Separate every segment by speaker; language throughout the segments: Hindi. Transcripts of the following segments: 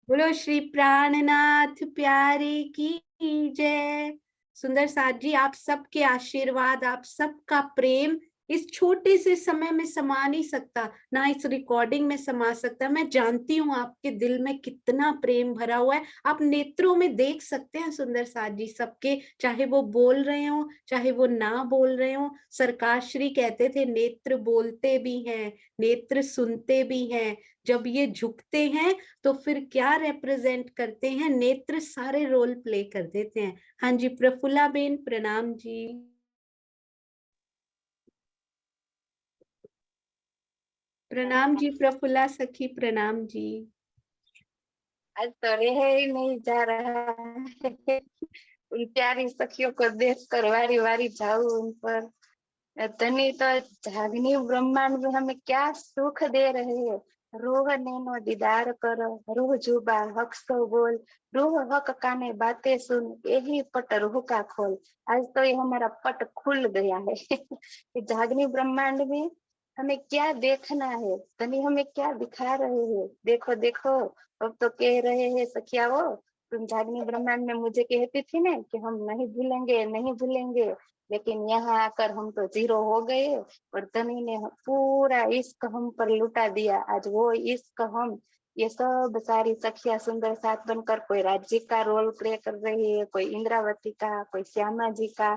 Speaker 1: बोलो श्री प्राणनाथ प्यारे की जय। सुंदर साथ जी, आप सबके आशीर्वाद, आप सबका प्रेम इस छोटे से समय में समा नहीं सकता, ना इस रिकॉर्डिंग में समा सकता। मैं जानती हूँ आपके दिल में कितना प्रेम भरा हुआ है। आप नेत्रों में देख सकते हैं सुंदर साथ जी सबके, चाहे वो बोल रहे हो चाहे वो ना बोल रहे हो। सरकार श्री कहते थे नेत्र बोलते भी हैं, नेत्र सुनते भी हैं। जब ये झुकते हैं तो फिर क्या रिप्रेजेंट करते हैं? नेत्र सारे रोल प्ले कर देते हैं। हाँ जी, प्रफुल्ला बेन प्रणाम जी। प्रणाम जी प्रफुल्ला सखी, प्रणाम जी।
Speaker 2: आज तो रह ही नहीं जा रहा है। उन प्यारी सखियों को देखकर वारी वारी जाऊं उन पर। धनी तो जागनी ब्रह्मांड में हमें क्या सुख दे रहे हैं। रूह नैनो दीदार कर, रूह जुबा हक सो बोल, रूह हक काने बातें सुन, यही पट रूह का खोल। आज तो ये हमारा पट खुल गया है। ये जागनी ब्रह्मांड में हमें क्या देखना है, धनी हमें क्या दिखा रहे हैं। देखो देखो, अब तो कह रहे हैं सखिया वो, तुम जागनी ब्रह्मांड में मुझे कहती थी ना कि हम नहीं भूलेंगे नहीं भूलेंगे, लेकिन यहाँ आकर हम तो जीरो हो गए। और धनी ने पूरा इश्क हम पर लुटा दिया। आज वो इश्क हम, ये सब सारी सखिया सुंदर साथ बनकर कोई राज्य का रोल प्ले कर रही है, कोई इंद्रावती का, कोई श्यामा जी का।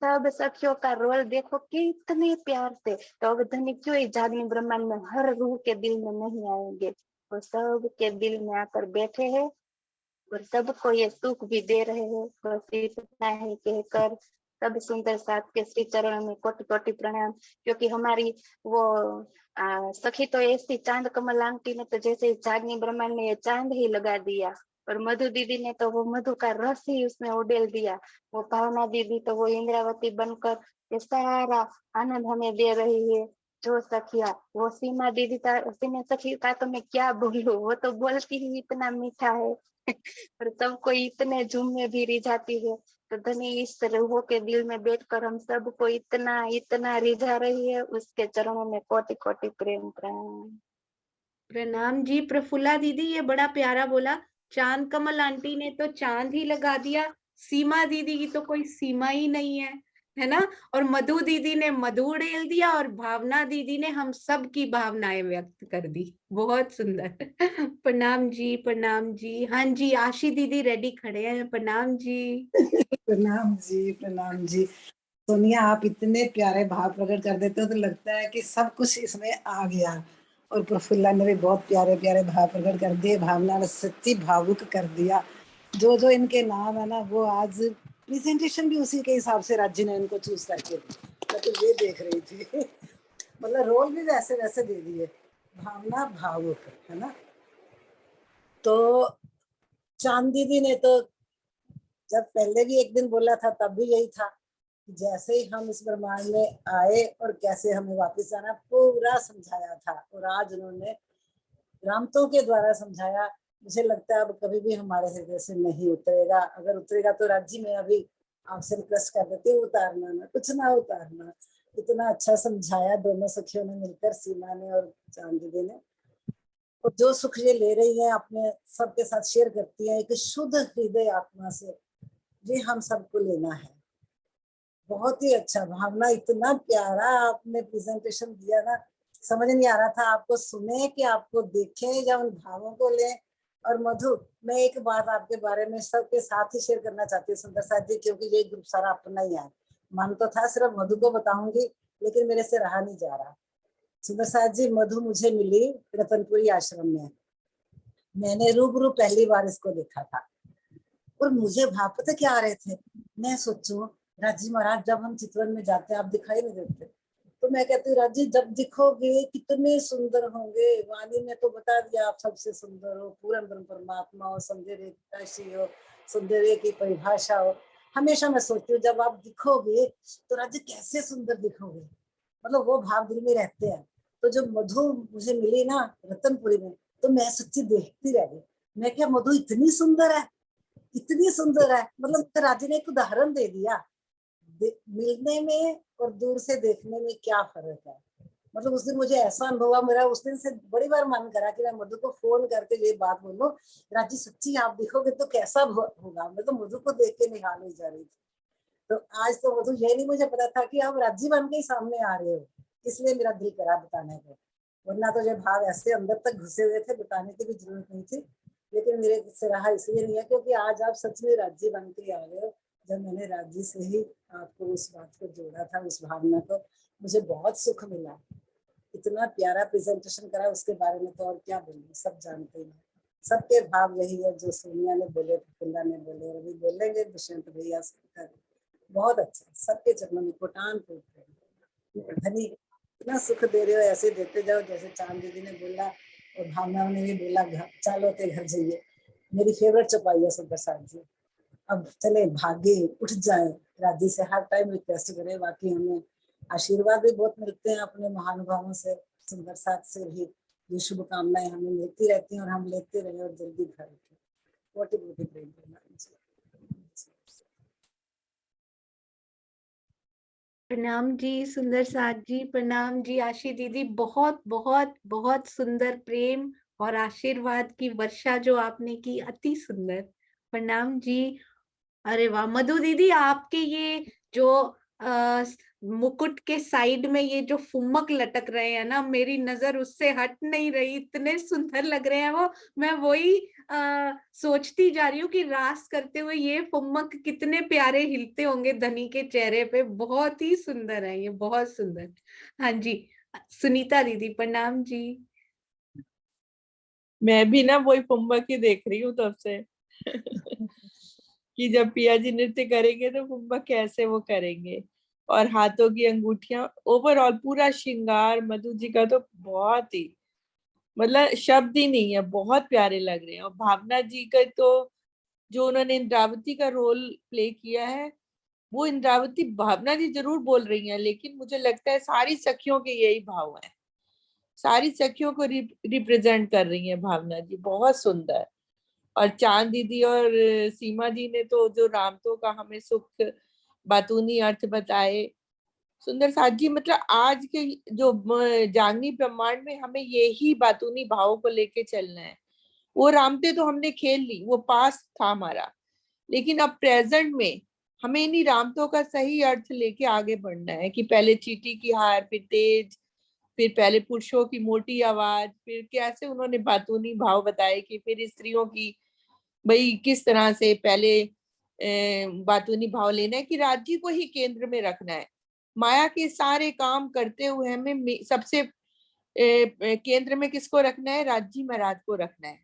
Speaker 2: सब सखियों का रोल देखो कितने प्यार से। तो अब धनी क्यों इस जागनी ब्रह्मांड में हर रूह के दिल में नहीं आएंगे? वो सब के दिल में आकर बैठे हैं और सबको ये सुख भी दे रहे हैं। बस इतना ही कहकर सब सुंदर साथ के श्री चरणों में कोटि कोटि प्रणाम। क्योंकि हमारी वो सखी तो ऐसी चांद कमल आंटी ने तो जैसे जागनी ब्रह्मांड ने ये चांद ही लगा दिया। और मधु दीदी ने तो वो मधु का रस ही उसमें उडेल दिया। वो भावना दीदी तो वो इंद्रावती बनकर ये सारा आनंद हमें दे रही है। जो सखिया वो सीमा दीदी का, सीमा सखी का तो मैं क्या बोलूं, वो तो बोलती ही इतना मीठा है। और सबको इतने झूम में भी रिझाती है। तो धनी इस रूहों के दिल में बैठकर हम सबको इतना इतना रिझा रही है। उसके चरणों में कोटि कोटि प्रेम प्रणाम।
Speaker 1: प्रणाम जी प्रफुल्ला दीदी, ये बड़ा प्यारा बोला। चांद कमल आंटी ने तो चांद ही लगा दिया, सीमा दीदी की तो कोई सीमा ही नहीं है ना। और मधु दीदी ने मधु उड़ेल दिया, और भावना दीदी ने हम सब की भावनाएं व्यक्त कर दी। बहुत सुंदर। प्रणाम जी प्रणाम जी। हाँ जी, आशी दीदी रेडी खड़े हैं, प्रणाम जी।
Speaker 3: प्रणाम जी प्रणाम जी। सोनिया, आप इतने प्यारे भाव प्रकट कर देते हो तो लगता है कि सब कुछ इसमें आ गया। और प्रफुल्ला ने भी बहुत प्यारे प्यारे भाव प्रकट कर दिए, भावना ने सच्ची भावुक कर दिया। जो जो इनके नाम है ना, वो आज प्रेजेंटेशन भी उसी के हिसाब से राज्य ने इनको चूज करके दी। मैं तो ये देख रही थी। मतलब रोल भी वैसे वैसे दे दिए। भावना भावुक है ना। तो चांद दीदी ने तो जब पहले भी एक दिन बोला था तब भी यही था, जैसे ही हम इस ब्रह्मांड में आए और कैसे हमें वापस आना पूरा समझाया था। और आज उन्होंने ग्रामतों के द्वारा समझाया। मुझे लगता है अब कभी भी हमारे हृदय से नहीं उतरेगा। अगर उतरेगा तो राज्य में अभी आपसे रिक्वेस्ट कर देते, उतारना ना, कुछ ना उतारना। इतना अच्छा समझाया दोनों सखियों ने मिलकर, सीमा ने और चांद दीदी ने। और जो सुख ये ले रही है अपने सबके साथ शेयर करती है एक शुद्ध हृदय आत्मा से, ये हम सबको लेना है। बहुत ही अच्छा भावना, इतना प्यारा आपने प्रेजेंटेशन दिया ना, समझ नहीं आ रहा था आपको सुने कि आपको देखें या उन भावों को लें। और मधु, मैं एक बात आपके बारे में सबके साथ ही शेयर करना चाहती हूँ सुंदर साथ जी, क्योंकि ये ग्रुप सारा अपना ही है। मन तो था सिर्फ मधु को बताऊंगी, लेकिन मेरे से रहा नहीं जा रहा। सुंदर साथ जी, मधु मुझे मिली रतनपुरी आश्रम में। मैंने रूबरू पहली बार इसको देखा था। और मुझे भाव पता क्या आ रहे थे, मैं सोचू राजी महाराज जब हम चितवन में जाते हैं आप दिखाई नहीं देते, तो मैं कहती हूँ राजी जब दिखोगे कितने सुंदर होंगे। वाणी ने तो बता दिया आप सबसे सुंदर हो, पूर्ण ब्रह्म परमात्मा हो, सौंदर्य की हो, सौंदर्य की परिभाषा हो। हमेशा मैं सोचती हूँ जब आप दिखोगे तो राजी कैसे सुंदर दिखोगे। मतलब वो भाव दिल में रहते हैं। तो जब मधु मुझे मिली ना रतनपुरी में, तो मैं सच्ची देखती रह गई। मैं क्या मधु इतनी सुंदर है, इतनी सुंदर है। मतलब राजी ने एक उदाहरण दे दिया, मिलने में और दूर से देखने में क्या फर्क है। मतलब उस दिन मुझे ऐसा अनुभव हुआ, मेरा उस दिन से बड़ी बार मन करा कि मैं मधु को फोन करके ये बात बोलूं, राजी सच्ची आप देखोगे तो कैसा होगा। मैं तो मधु को देख के निहाल हो जा रही थी। तो आज तो मधु ये नहीं मुझे पता था कि आप राजी बन के ही सामने आ रहे हो, इसलिए मेरा दिल करा बताने को, वरना तो ये भाव ऐसे अंदर तक घुसे हुए थे, बताने की भी जरूरत नहीं थी। लेकिन मेरे से रहा इसलिए नहीं है क्योंकि आज आप सच में राजी बन के आ रहे हो। जब मैंने राजी से ही आपको उस बात को जोड़ा था, उस भावना को, मुझे बहुत सुख मिला। इतना प्यारा प्रेजेंटेशन करा, उसके बारे में तो और क्या बोलूं, सब जानते हैं। सबके भाव यही है जो सोनिया ने बोले, प्रफुल्ला ने बोले, और अभी बोलेंगे दुष्यंत भैया। बहुत अच्छा, सबके चरणों में कोटान कोट धनी, इतना सुख दे रहे हो, ऐसे देते जाओ जैसे चांद दीदी ने बोला और भावना ने भी बोला, चालो ते घर जाइए। मेरी फेवरेट चौपाई है सुंदर साथ जी। अब चले भागे उठ जाए, राजी से हर टाइम रिक्वेस्ट करें। बाकी हमें आशीर्वाद भी बहुत मिलते हैं अपने महानुभावों से, सुंदर साथ से भी ये शुभकामनाएं हमें मिलती रहती हैं और हम लेते रहे और जल्दी घर उठे। कोटि कोटि प्रेम
Speaker 1: प्रणाम जी सुंदर साथ जी, प्रणाम जी आशी दीदी, बहुत बहुत बहुत सुंदर प्रेम और आशीर्वाद की वर्षा जो आपने की, अति सुंदर। प्रणाम जी। अरे वाह मधु दीदी, आपके ये जो मुकुट के साइड में ये जो फुम्मक लटक रहे हैं ना, मेरी नजर उससे हट नहीं रही, इतने सुंदर लग रहे हैं वो। मैं वही सोचती जा रही हूँ कि रास करते हुए ये फुम्मक कितने प्यारे हिलते होंगे धनी के चेहरे पे। बहुत ही सुंदर है ये, बहुत सुंदर। हाँ जी, सुनीता दीदी प्रणाम जी।
Speaker 4: मैं भी ना वही फुम्मक ही देख रही हूँ तब से कि जब पिया जी नृत्य करेंगे तो फुम्मक कैसे वो करेंगे, और हाथों की अंगूठियां, ओवरऑल पूरा श्रृंगार मधु जी का तो बहुत ही, मतलब शब्द ही नहीं है, बहुत प्यारे लग रहे हैं। और भावना जी का तो जो उन्होंने इंद्रावती का रोल प्ले किया है, वो इंद्रावती भावना जी जरूर बोल रही हैं, लेकिन मुझे लगता है सारी सखियों के यही भाव हैं, सारी सखियों को रिप्रेजेंट कर रही हैं भावना जी, बहुत सुंदर। और चांद दीदी और सीमा जी ने तो जो रामतो का हमें सुख बातूनी अर्थ बताए, सुंदर साथ जी, मतलब आज के जो जागनी ब्रह्मांड में हमें यही बातूनी भावों को लेके चलना है। वो रामते तो हमने खेल ली, वो पास था हमारा, लेकिन अब प्रेजेंट में हमें इन्हीं रामतों का सही अर्थ लेके आगे बढ़ना है कि पहले चींटी की हार, फिर तेज, फिर पहले पुरुषों की मोटी आवाज, फिर कैसे उन्होंने बातूनी भाव बताए कि फिर स्त्रियों की भाई किस तरह से पहले बातूनी भाव लेना है कि राज्य को ही केंद्र में रखना है। माया के सारे काम करते हुए हमें सबसे केंद्र में किसको रखना है? राज्य महाराज को रखना है,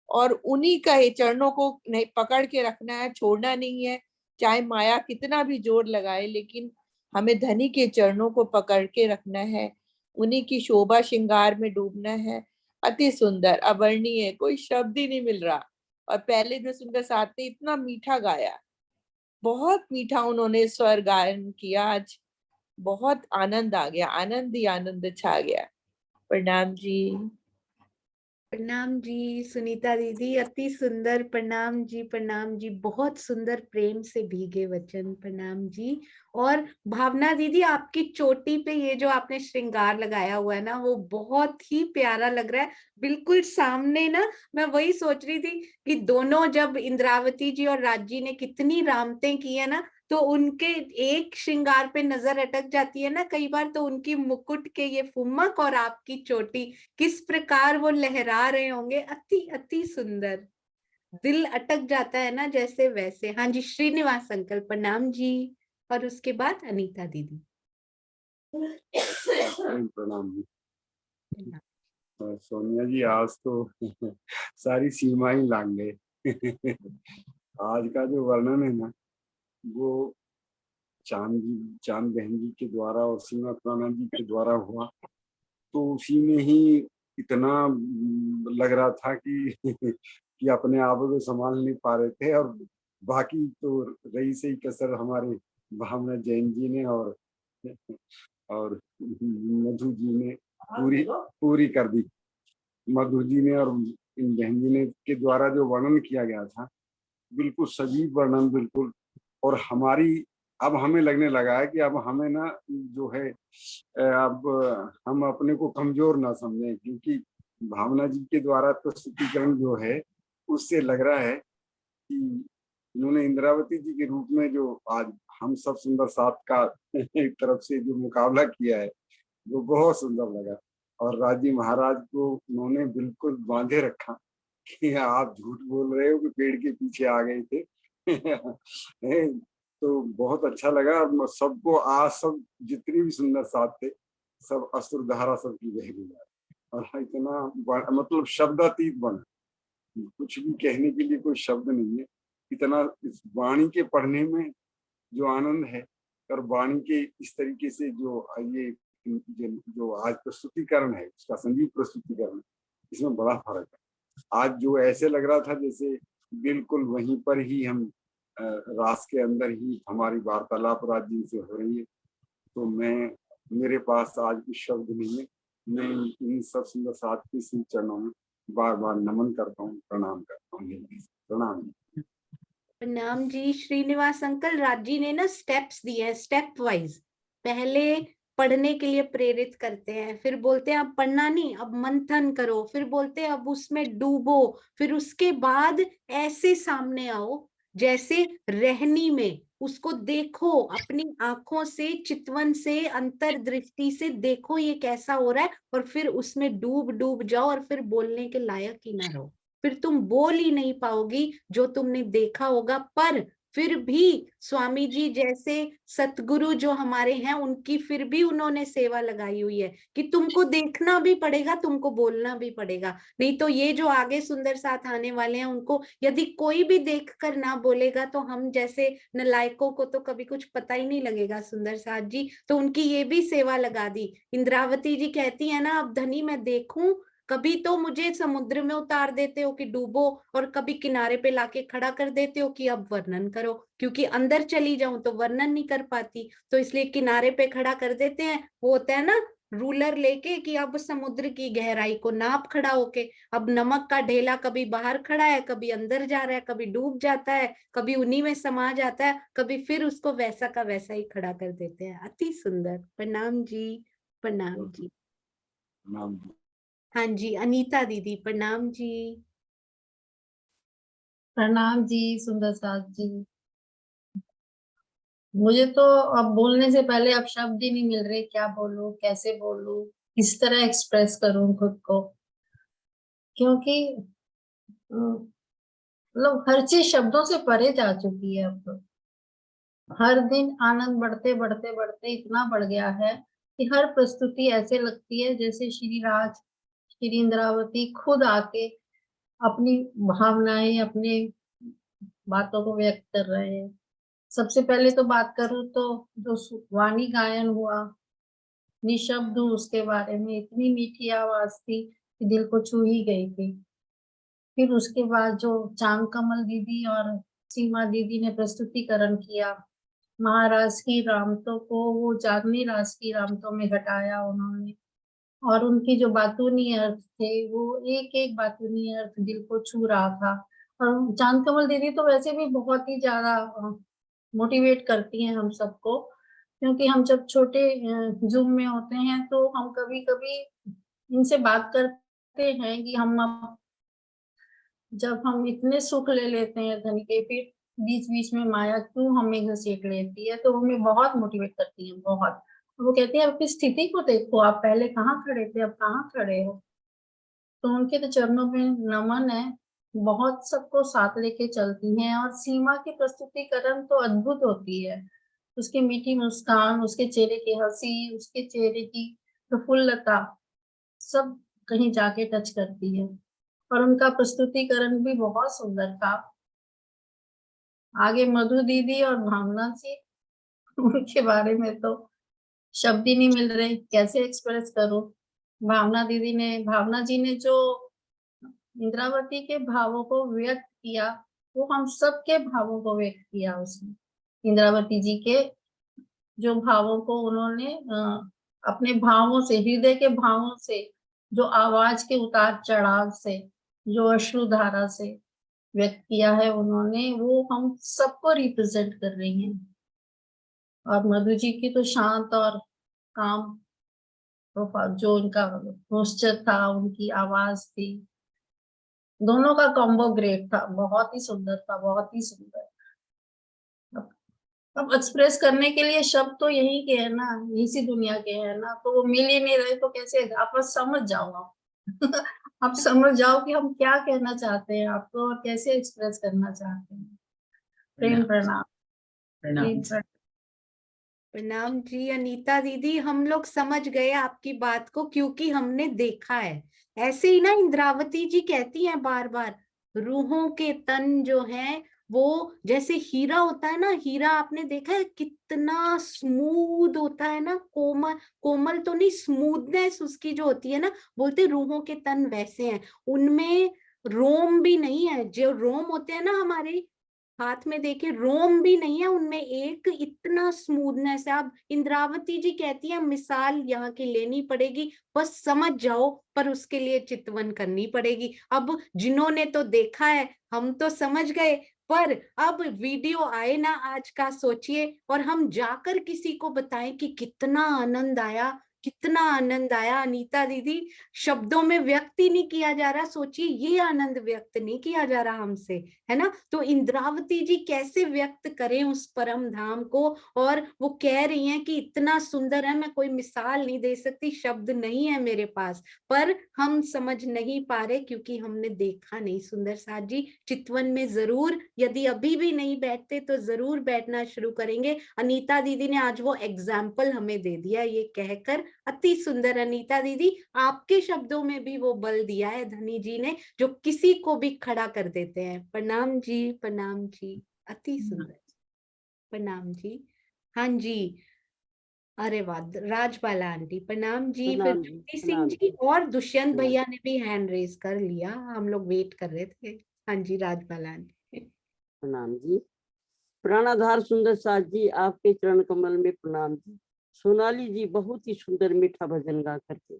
Speaker 4: और उन्हीं का चरणों को नहीं पकड़ के रखना है, छोड़ना नहीं है। चाहे माया कितना भी जोर लगाए, लेकिन हमें धनी के चरणों को पकड़ के रखना है, उन्हीं की शोभा श्रृंगार में डूबना है। अति सुंदर, अवर्णीय, कोई शब्द ही नहीं मिल रहा। और पहले जो सुंदर साथ ने इतना मीठा गाया, बहुत मीठा उन्होंने स्वर गायन किया, आज बहुत आनंद आ गया, आनंद ही आनंद छा गया। प्रणाम जी।
Speaker 1: प्रणाम जी सुनीता दीदी, अति सुंदर। प्रणाम जी, प्रणाम जी, बहुत सुंदर प्रेम से भीगे वचन। प्रणाम जी। और भावना दीदी, आपकी चोटी पे ये जो आपने श्रृंगार लगाया हुआ है ना, वो बहुत ही प्यारा लग रहा है, बिल्कुल सामने ना। मैं वही सोच रही थी कि दोनों, जब इंद्रावती जी और राजी ने कितनी रामतें की है ना, तो उनके एक श्रृंगार पे नजर अटक जाती है ना कई बार, तो उनकी मुकुट के ये फुम्मक और आपकी चोटी किस प्रकार वो लहरा रहे होंगे, अति अति सुंदर। दिल अटक जाता है ना जैसे वैसे। हाँ जी, श्रीनिवास अंकल प्रणाम जी। और उसके बाद अनीता दीदी।
Speaker 5: प्रणाम जी। सोनिया जी, आज तो सारी सीमा ही लांग गए। आज का जो वर्णन है ना, वो चांद बहन जी के द्वारा और सीमा प्राणा जी के द्वारा हुआ, तो उसी में ही इतना लग रहा था कि कि अपने आप को संभाल नहीं पा रहे थे। और बाकी तो रही से ही कसर हमारे भावना जैन जी ने और मधु जी ने पूरी कर दी। मधु जी ने और इन बहन जी ने के द्वारा जो वर्णन किया गया था, बिल्कुल सजीव वर्णन, बिल्कुल। और हमारी अब हमें लगने लगा है कि अब हमें ना जो है अब हम अपने को कमजोर ना समझें, क्योंकि भावना जी के द्वारा प्रस्तुतिकरण जो है उससे लग रहा है कि इन्होंने इंद्रावती जी के रूप में जो आज हम सब सुंदर साथ का एक तरफ से जो मुकाबला किया है वो बहुत सुंदर लगा। और राजी महाराज को उन्होंने बिल्कुल बांधे रखा कि आप झूठ बोल रहे हो कि पेड़ के पीछे आ गए थे। तो बहुत अच्छा लगा। सबको आज सब जितनी भी सुंदर साथ थे सब असुर धारा सबकी बह गई और इतना मतलब शब्दातीत बना, कुछ भी कहने के लिए कोई शब्द नहीं है। इतना इस वाणी के पढ़ने में जो आनंद है और वाणी के इस तरीके से जो ये जो आज प्रस्तुतिकरण है उसका संगीत प्रस्तुतिकरण, इसमें बड़ा फर्क है। आज जो ऐसे लग रहा था जैसे बिल्कुल वहीं पर ही हम रास के अंदर ही हमारी वार्तालाप राज जी से हो रही है। तो मेरे पास आज कुछ शब्द नहीं है। मैं इन सब सुंदर साथ के श्री चरणों में बार बार नमन करता हूँ, प्रणाम करता हूँ। प्रणाम।
Speaker 1: प्रणाम जी। श्रीनिवास अंकल, राजी ने ना स्टेप्स दिए हैं, स्टेप वाइज। पहले पढ़ने के लिए प्रेरित करते हैं, फिर बोलते हैं अब पढ़ना नहीं, अब मंथन करो, फिर बोलते हैं अब उसमें डूबो, फिर उसके बाद ऐसे सामने आओ जैसे रहनी में, उसको देखो अपनी आंखों से, चितवन से, अंतर्दृष्टि से देखो ये कैसा हो रहा है, और फिर उसमें डूब डूब जाओ और फिर बोलने के लायक ही ना रहो। फिर तुम बोल ही नहीं पाओगी जो तुमने देखा होगा। पर फिर भी स्वामी जी जैसे सतगुरु जो हमारे हैं, उनकी फिर भी उन्होंने सेवा लगाई हुई है कि तुमको देखना भी पड़ेगा, तुमको बोलना भी पड़ेगा। नहीं तो ये जो आगे सुंदर साथ आने वाले हैं, उनको यदि कोई भी देख कर ना बोलेगा तो हम जैसे नलायकों को तो कभी कुछ पता ही नहीं लगेगा। सुंदर साथ जी तो उनकी ये भी सेवा लगा दी। इंद्रावती जी कहती है ना, अब धनी मैं देखूं, कभी तो मुझे समुद्र में उतार देते हो कि डूबो, और कभी किनारे पे लाके खड़ा कर देते हो कि अब वर्णन करो, क्योंकि अंदर चली जाऊं तो वर्णन नहीं कर पाती, तो इसलिए किनारे पे खड़ा कर देते हैं। वो होता है ना रूलर लेके कि अब समुद्र की गहराई को नाप खड़ा होके। अब नमक का ढेला कभी बाहर खड़ा है, कभी अंदर जा रहा है, कभी डूब जाता है, कभी उन्हीं में समा जाता है, कभी फिर उसको वैसा का वैसा ही खड़ा कर देते हैं। अति सुंदर। प्रणाम जी। प्रणाम जी।
Speaker 5: प्रणाम।
Speaker 1: हाँ जी, अनीता दीदी प्रणाम जी।
Speaker 6: प्रणाम जी सुंदर साथ जी। मुझे तो अब बोलने से पहले अब शब्द ही नहीं मिल रहे, क्या बोलूं, कैसे बोलूं, किस तरह एक्सप्रेस करूं खुद को, क्योंकि मतलब हर चीज शब्दों से परे जा चुकी है अब तो। हर दिन आनंद बढ़ते बढ़ते बढ़ते इतना बढ़ गया है कि हर प्रस्तुति ऐसे लगती है जैसे श्री राज, श्री इंद्रावती खुद आके अपनी भावनाएं, अपने बातों को व्यक्त कर रहे हैं। सबसे पहले तो बात करूं तो जो वाणी गायन हुआ, निशब्द हूँ, उसके बारे में इतनी मीठी आवाज थी कि दिल को छू ही गई थी। फिर उसके बाद जो चांद कमल दीदी और सीमा दीदी ने प्रस्तुतिकरण किया, महाराज की रामतों को वो जागनी राज की रामतों में घटाया उन्होंने, और उनकी जो बातूनी अर्थ थे वो एक एक बातूनी अर्थ दिल को छू रहा था। और चांद कमल दीदी तो वैसे भी बहुत ही ज्यादा मोटिवेट करती हैं हम सबको, क्योंकि हम जब छोटे जूम में होते हैं तो हम कभी कभी इनसे बात करते हैं कि हम जब हम इतने सुख ले लेते हैं धन के, फिर बीच बीच में माया क्यों हमें घसीट लेती है, तो हमें बहुत मोटिवेट करती है बहुत। वो कहती है आपकी स्थिति को देखो, आप पहले कहाँ खड़े थे, अब कहाँ खड़े हो। तो उनके तो चरणों में नमन है। बहुत सबको साथ लेके चलती हैं, और सीमा की प्रस्तुतिकरण तो अद्भुत होती है। उसकी मीठी मुस्कान, उसके चेहरे की हंसी, उसके चेहरे की प्रफुल्लता सब कहीं जाके टच करती है। और उनका प्रस्तुतिकरण भी बहुत सुंदर था। आगे मधु दीदी और भावना जी, उनके बारे में तो शब्द ही नहीं मिल रहे, कैसे एक्सप्रेस करूं। भावना जी ने जो इंद्रावती के भावों को व्यक्त किया, वो हम सबके भावों को व्यक्त किया उसने। इंद्रावती जी के जो भावों को उन्होंने अपने भावों से, हृदय के भावों से, जो आवाज के उतार चढ़ाव से, जो अश्रुधारा से व्यक्त किया है उन्होंने, वो हम सबको रिप्रेजेंट कर रही हैं। और मधु जी की तो शांत और काम जो उनका पोस्चर था, उनकी आवाज थी, दोनों का कॉम्बो ग्रेट था, बहुत ही सुंदर था, बहुत ही सुंदर। अब एक्सप्रेस करने के लिए शब्द तो यही के है ना, इसी दुनिया के है ना, तो वो मिल ही नहीं रहे तो कैसे? आप बस समझ जाओ आप आप समझ जाओ कि हम क्या कहना चाहते हैं आपको और कैसे एक्सप्रेस करना चाहते हैं। प्रेम प्रणाम। प्रेम प्रणाम।
Speaker 1: प्रणाम जी। अनीता दीदी, हम लोग समझ गए आपकी बात को, क्योंकि हमने देखा है। ऐसे ही ना इंद्रावती जी कहती हैं बार बार, रूहों के तन जो हैं वो जैसे हीरा होता है ना, हीरा आपने देखा है कितना स्मूथ होता है ना, कोमल, कोमल तो नहीं, स्मूथनेस उसकी जो होती है ना, बोलते रूहों के तन वैसे हैं। उनमें रोम भी नहीं है, जो रोम होते हैं ना हमारे हाथ में, देखे रोम भी नहीं है उनमें, एक इतना स्मूथनेस है। अब इंद्रावती जी कहती है मिसाल यहाँ की लेनी पड़ेगी, बस समझ जाओ, पर उसके लिए चितवन करनी पड़ेगी। अब जिन्होंने तो देखा है, हम तो समझ गए, पर अब वीडियो आए ना आज का, सोचिए, और हम जाकर किसी को बताएं कि कितना आनंद आया, कितना आनंद आया। अनीता दीदी, शब्दों में व्यक्त ही नहीं किया जा रहा, सोचिए ये आनंद व्यक्त नहीं किया जा रहा हमसे, है ना। तो इंद्रावती जी कैसे व्यक्त करें उस परम धाम को, और वो कह रही हैं कि इतना सुंदर है, मैं कोई मिसाल नहीं दे सकती, शब्द नहीं है मेरे पास, पर हम समझ नहीं पा रहे क्योंकि हमने देखा नहीं। सुंदर साथ जी, चितवन में जरूर, यदि अभी भी नहीं बैठते तो जरूर बैठना शुरू करेंगे। अनीता दीदी ने आज वो एग्जाम्पल हमें दे दिया, ये कहकर अति सुंदर। अनीता दीदी, आपके शब्दों में भी वो बल दिया है धनी जी ने, जो किसी को भी खड़ा कर देते हैं। प्रणाम जी, प्रणाम जी, अति सुंदर। प्रणाम जी। हाँ जी, अरे वाह, राजबाला आंटी प्रणाम जी। फिर
Speaker 7: प्रणाम जी,
Speaker 1: ज्योति सिंह
Speaker 7: प्रणाम
Speaker 1: जी
Speaker 7: जी,
Speaker 1: और दुष्यंत
Speaker 7: प्रणाम।
Speaker 1: भैया ने भी हैंड रेज कर लिया, हम लोग वेट कर रहे थे। हाँ जी, राजबाला आंटी।
Speaker 7: प्रणाम जी। प्राणाधार सुंदर साथ जी, आपके चरण कमल में प्रणाम जी। सोनाली जी बहुत ही सुंदर मीठा भजन गा करके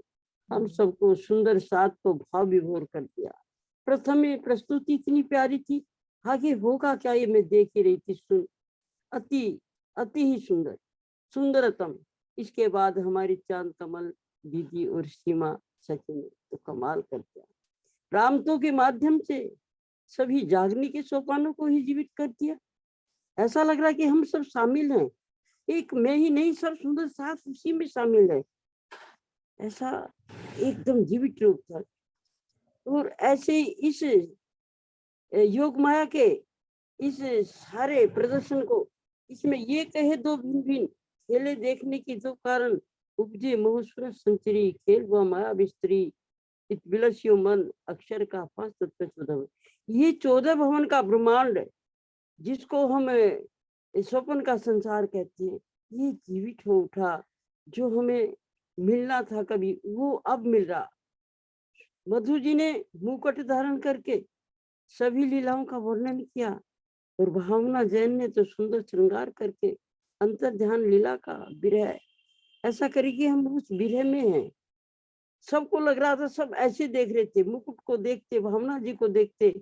Speaker 7: हम सबको सुंदर साथ को भाव विभोर कर दिया। प्रथम में प्रस्तुति इतनी प्यारी थी, आगे होगा क्या ये मैं देख ही रही थी। सुन, अति अति ही सुंदर, सुंदरतम। इसके बाद हमारी चांद कमल दीदी और सीमा सखी ने तो कमाल कर दिया। रामतो के माध्यम से सभी जागने के सोपानों को ही जीवित कर दिया। ऐसा लग रहा है कि हम सब शामिल हैं, एक मैं ही नहीं, सब सुंदर साथ उसी में शामिल है। ऐसा एकदम जीवित रूप था। और ऐसे इस योग माया के इस सारे प्रदर्शन को, इसमें ये कहे दो भिन्न भिन्न खेले देखने की दो कारण उपजे महोस्वर संचरी खेल व माया बिस्तरी विलस्यो मन अक्षर का 5 तत्व 14। ये 14 भवन का ब्रह्मांड जिसको हम स्वप्न का संसार कहते हैं, ये जीवित हो उठा। जो हमें मिलना था कभी, वो अब मिल रहा। मधु जी ने मुकुट धारण करके सभी लीलाओं का वर्णन किया, और भावना जैन ने तो सुंदर श्रृंगार करके अंतर ध्यान लीला का विरह ऐसा करे कि हम उस विरह में हैं। सबको लग रहा था, सब ऐसे देख रहे थे, मुकुट को देखते, भावना जी को देखते,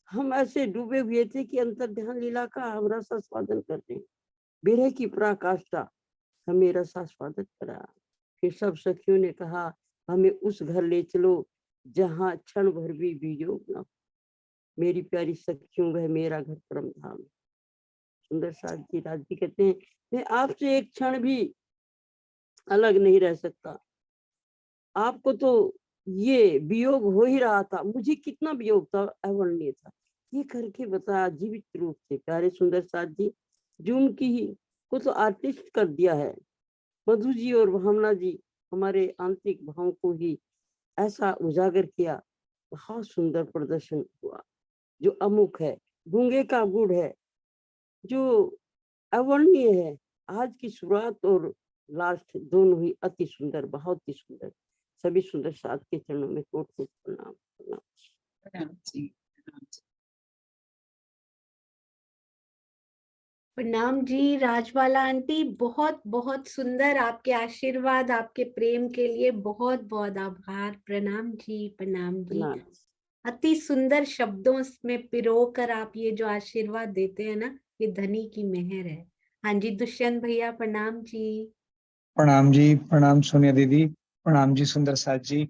Speaker 7: हम ऐसे डूबे हुए थे कि अंतर ध्यान लीला का हम रसास्वादन कर रहे हैं। विरह की पराकाष्ठा हमें रसास्वादन करा। फिर सब सखियों ने कहा, हमें उस घर ले चलो जहाँ क्षण भर भी वियोग न हो। मेरी प्यारी सखियों, वह मेरा घर परम धाम। सुंदर साथ जी राज जी कहते हैं, मैं आपसे एक क्षण भी अलग नहीं रह सकता। आपको तो ये वियोग हो ही रहा था, मुझे कितना वियोग था, अवर्णनीय था। ये करके बताया जीवित रूप से। प्यारे सुंदर साथ जी, जूम की ही को तो आर्टिस्ट कर दिया है। मधु जी और भावना जी हमारे आंतरिक भाव को ही ऐसा उजागर किया। बहुत सुंदर प्रदर्शन हुआ, जो अमुक है, गूंगे का गुड़ है, जो अवर्णनीय है। आज की शुरुआत और लास्ट दोनों ही अति सुंदर, बहुत ही सुंदर। सभी सुंदर साथ के चरणों में कोट कोट प्रणाम।
Speaker 1: प्रणाम जी राजबाला आंटी, बहुत बहुत सुंदर, आपके आशीर्वाद, आपके प्रेम के लिए बहुत बहुत आभार। प्रणाम जी, प्रणाम जी।
Speaker 7: प्रणाम।
Speaker 1: अति सुंदर शब्दों में पिरो कर आप ये जो आशीर्वाद देते हैं ना, ये धनी की मेहर है। हाँ जी, दुष्यंत भैया प्रणाम जी।
Speaker 8: प्रणाम जी, प्रणाम सोनिया दीदी, प्रणाम जी सुंदर साथ जी।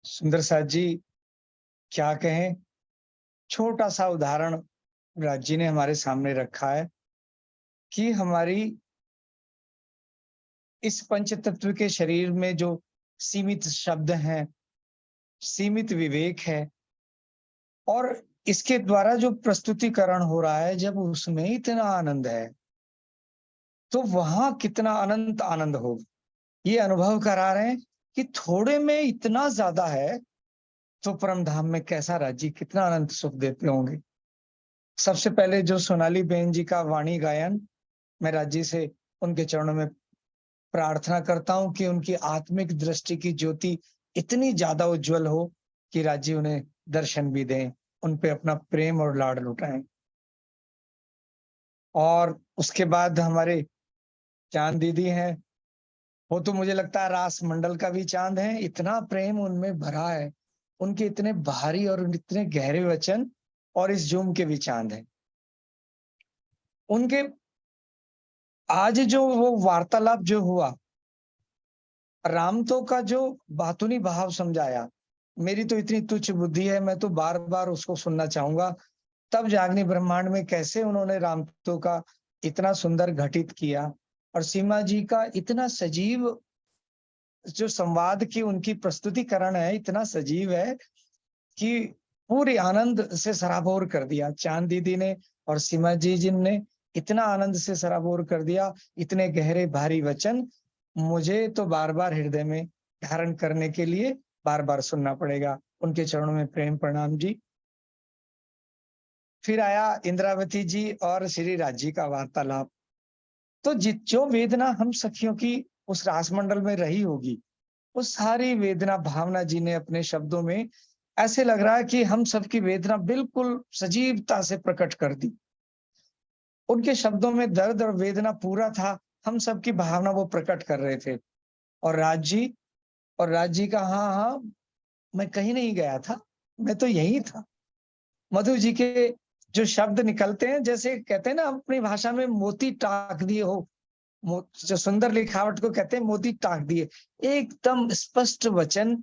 Speaker 8: सुंदर साथ जी, क्या कहें, छोटा सा उदाहरण राज जी ने हमारे सामने रखा है कि हमारी इस पंच तत्व के शरीर में जो सीमित शब्द हैं, सीमित विवेक है, और इसके द्वारा जो प्रस्तुतिकरण हो रहा है, जब उसमें इतना आनंद है तो वहां कितना अनंत आनंद होगा। ये अनुभव करा रहे हैं कि थोड़े में इतना ज्यादा है तो परम धाम में कैसा राज्य कितना अनंत सुख देते होंगे। सबसे पहले जो सोनाली बहन जी का वाणी गायन, मैं राज्य से उनके चरणों में प्रार्थना करता हूं कि उनकी आत्मिक दृष्टि की ज्योति इतनी ज्यादा उज्जवल हो कि राज्य उन्हें दर्शन भी दें, उन पे अपना प्रेम और लाड लुटाएं। और उसके बाद हमारे चांद दीदी हैं, वो तो मुझे लगता है रास मंडल का भी चांद है, इतना प्रेम उनमें भरा है, उनके इतने भारी और इतने गहरे वचन, और इस जूम के भी चांद है। उनके आज जो वो वार्तालाप जो हुआ, रामतो का जो बातूनी भाव समझाया, मेरी तो इतनी तुच्छ बुद्धि है, मैं तो बार बार उसको सुनना चाहूंगा। तब जागनी ब्रह्मांड में कैसे उन्होंने रामतो का इतना सुंदर घटित किया, और सीमा जी का इतना सजीव जो संवाद की उनकी प्रस्तुतिकरण है, इतना सजीव है कि पूरे आनंद से सराबोर कर दिया। चांद दीदी ने और सीमा जी जिन ने इतना आनंद से सराबोर कर दिया, इतने गहरे भारी वचन, मुझे तो बार बार हृदय में धारण करने के लिए बार बार सुनना पड़ेगा। उनके चरणों में प्रेम प्रणाम जी। फिर आया इंद्रावती जी और श्री राज जी का वार्तालाप। तो जो वेदना हम सखियों की उस रासमंडल में रही होगी, वो सारी वेदना भावना जी ने अपने शब्दों में, ऐसे लग रहा है कि हम सबकी वेदना बिल्कुल सजीवता से प्रकट कर दी। उनके शब्दों में दर्द और वेदना पूरा था, हम सबकी भावना वो प्रकट कर रहे थे। और राज जी का हाँ हाँ, मैं कहीं नहीं गया था, मैं तो यही था। मधु जी के जो शब्द निकलते हैं, जैसे कहते हैं ना अपनी भाषा में मोती टाक दिए हो, जो सुंदर लिखावट को कहते हैं मोती टाक दिए, एकदम स्पष्ट वचन,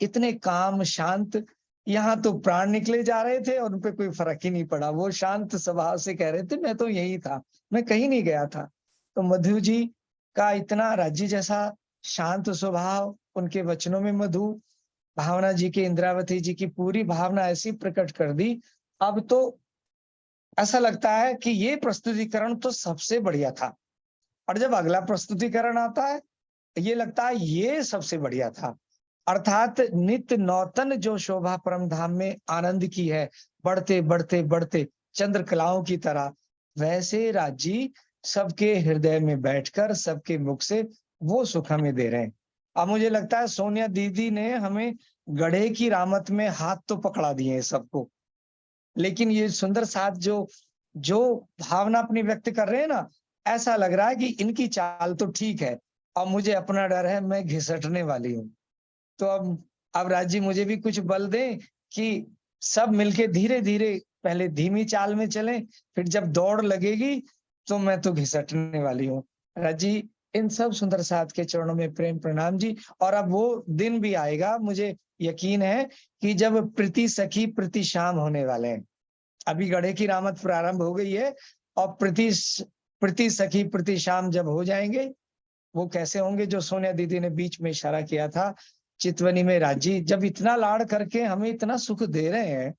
Speaker 8: इतने काम शांत। यहाँ तो प्राण निकले जा रहे थे और उनपे कोई फर्क ही नहीं पड़ा, वो शांत स्वभाव से कह रहे थे मैं तो यही था, मैं कहीं नहीं गया था। तो मधु जी का इतना राज्य जैसा शांत स्वभाव, उनके वचनों में मधु, भावना जी की, इंद्रावती जी की पूरी भावना ऐसी प्रकट कर दी। अब तो ऐसा लगता है कि ये प्रस्तुतिकरण तो सबसे बढ़िया था, और जब अगला प्रस्तुतिकरण आता है ये लगता है ये सबसे बढ़िया था। अर्थात नित्य नौतन जो शोभा परम धाम में आनंद की है, बढ़ते बढ़ते बढ़ते चंद्र कलाओं की तरह, वैसे राजी सबके हृदय में बैठकर सबके मुख से वो सुख हमें दे रहे हैं। अब मुझे लगता है सोनिया दीदी ने हमें गढ़े की रामत में हाथ तो पकड़ा दिए सबको, लेकिन ये सुंदर साथ जो जो भावना अपनी व्यक्त कर रहे हैं ना, ऐसा लग रहा है कि इनकी चाल तो ठीक है, अब मुझे अपना डर है, मैं घिसटने वाली हूँ। तो अब राज जी मुझे भी कुछ बल दें कि सब मिलके धीरे धीरे पहले धीमी चाल में चलें, फिर जब दौड़ लगेगी तो मैं तो घिसटने वाली हूँ। राज जी, इन सब सुंदर साथ के चरणों में प्रेम प्रणाम जी। और अब वो दिन भी आएगा, मुझे यकीन है कि जब प्रीति सखी प्रीति शाम होने वाले हैं। अभी गढ़े की रामत प्रारंभ हो गई है, और प्रीति सखी प्रीति शाम जब हो जाएंगे, वो कैसे होंगे, जो सोनिया दीदी ने बीच में इशारा किया था, चितवनी में राजी जब इतना लाड़ करके हमें इतना सुख दे रहे हैं,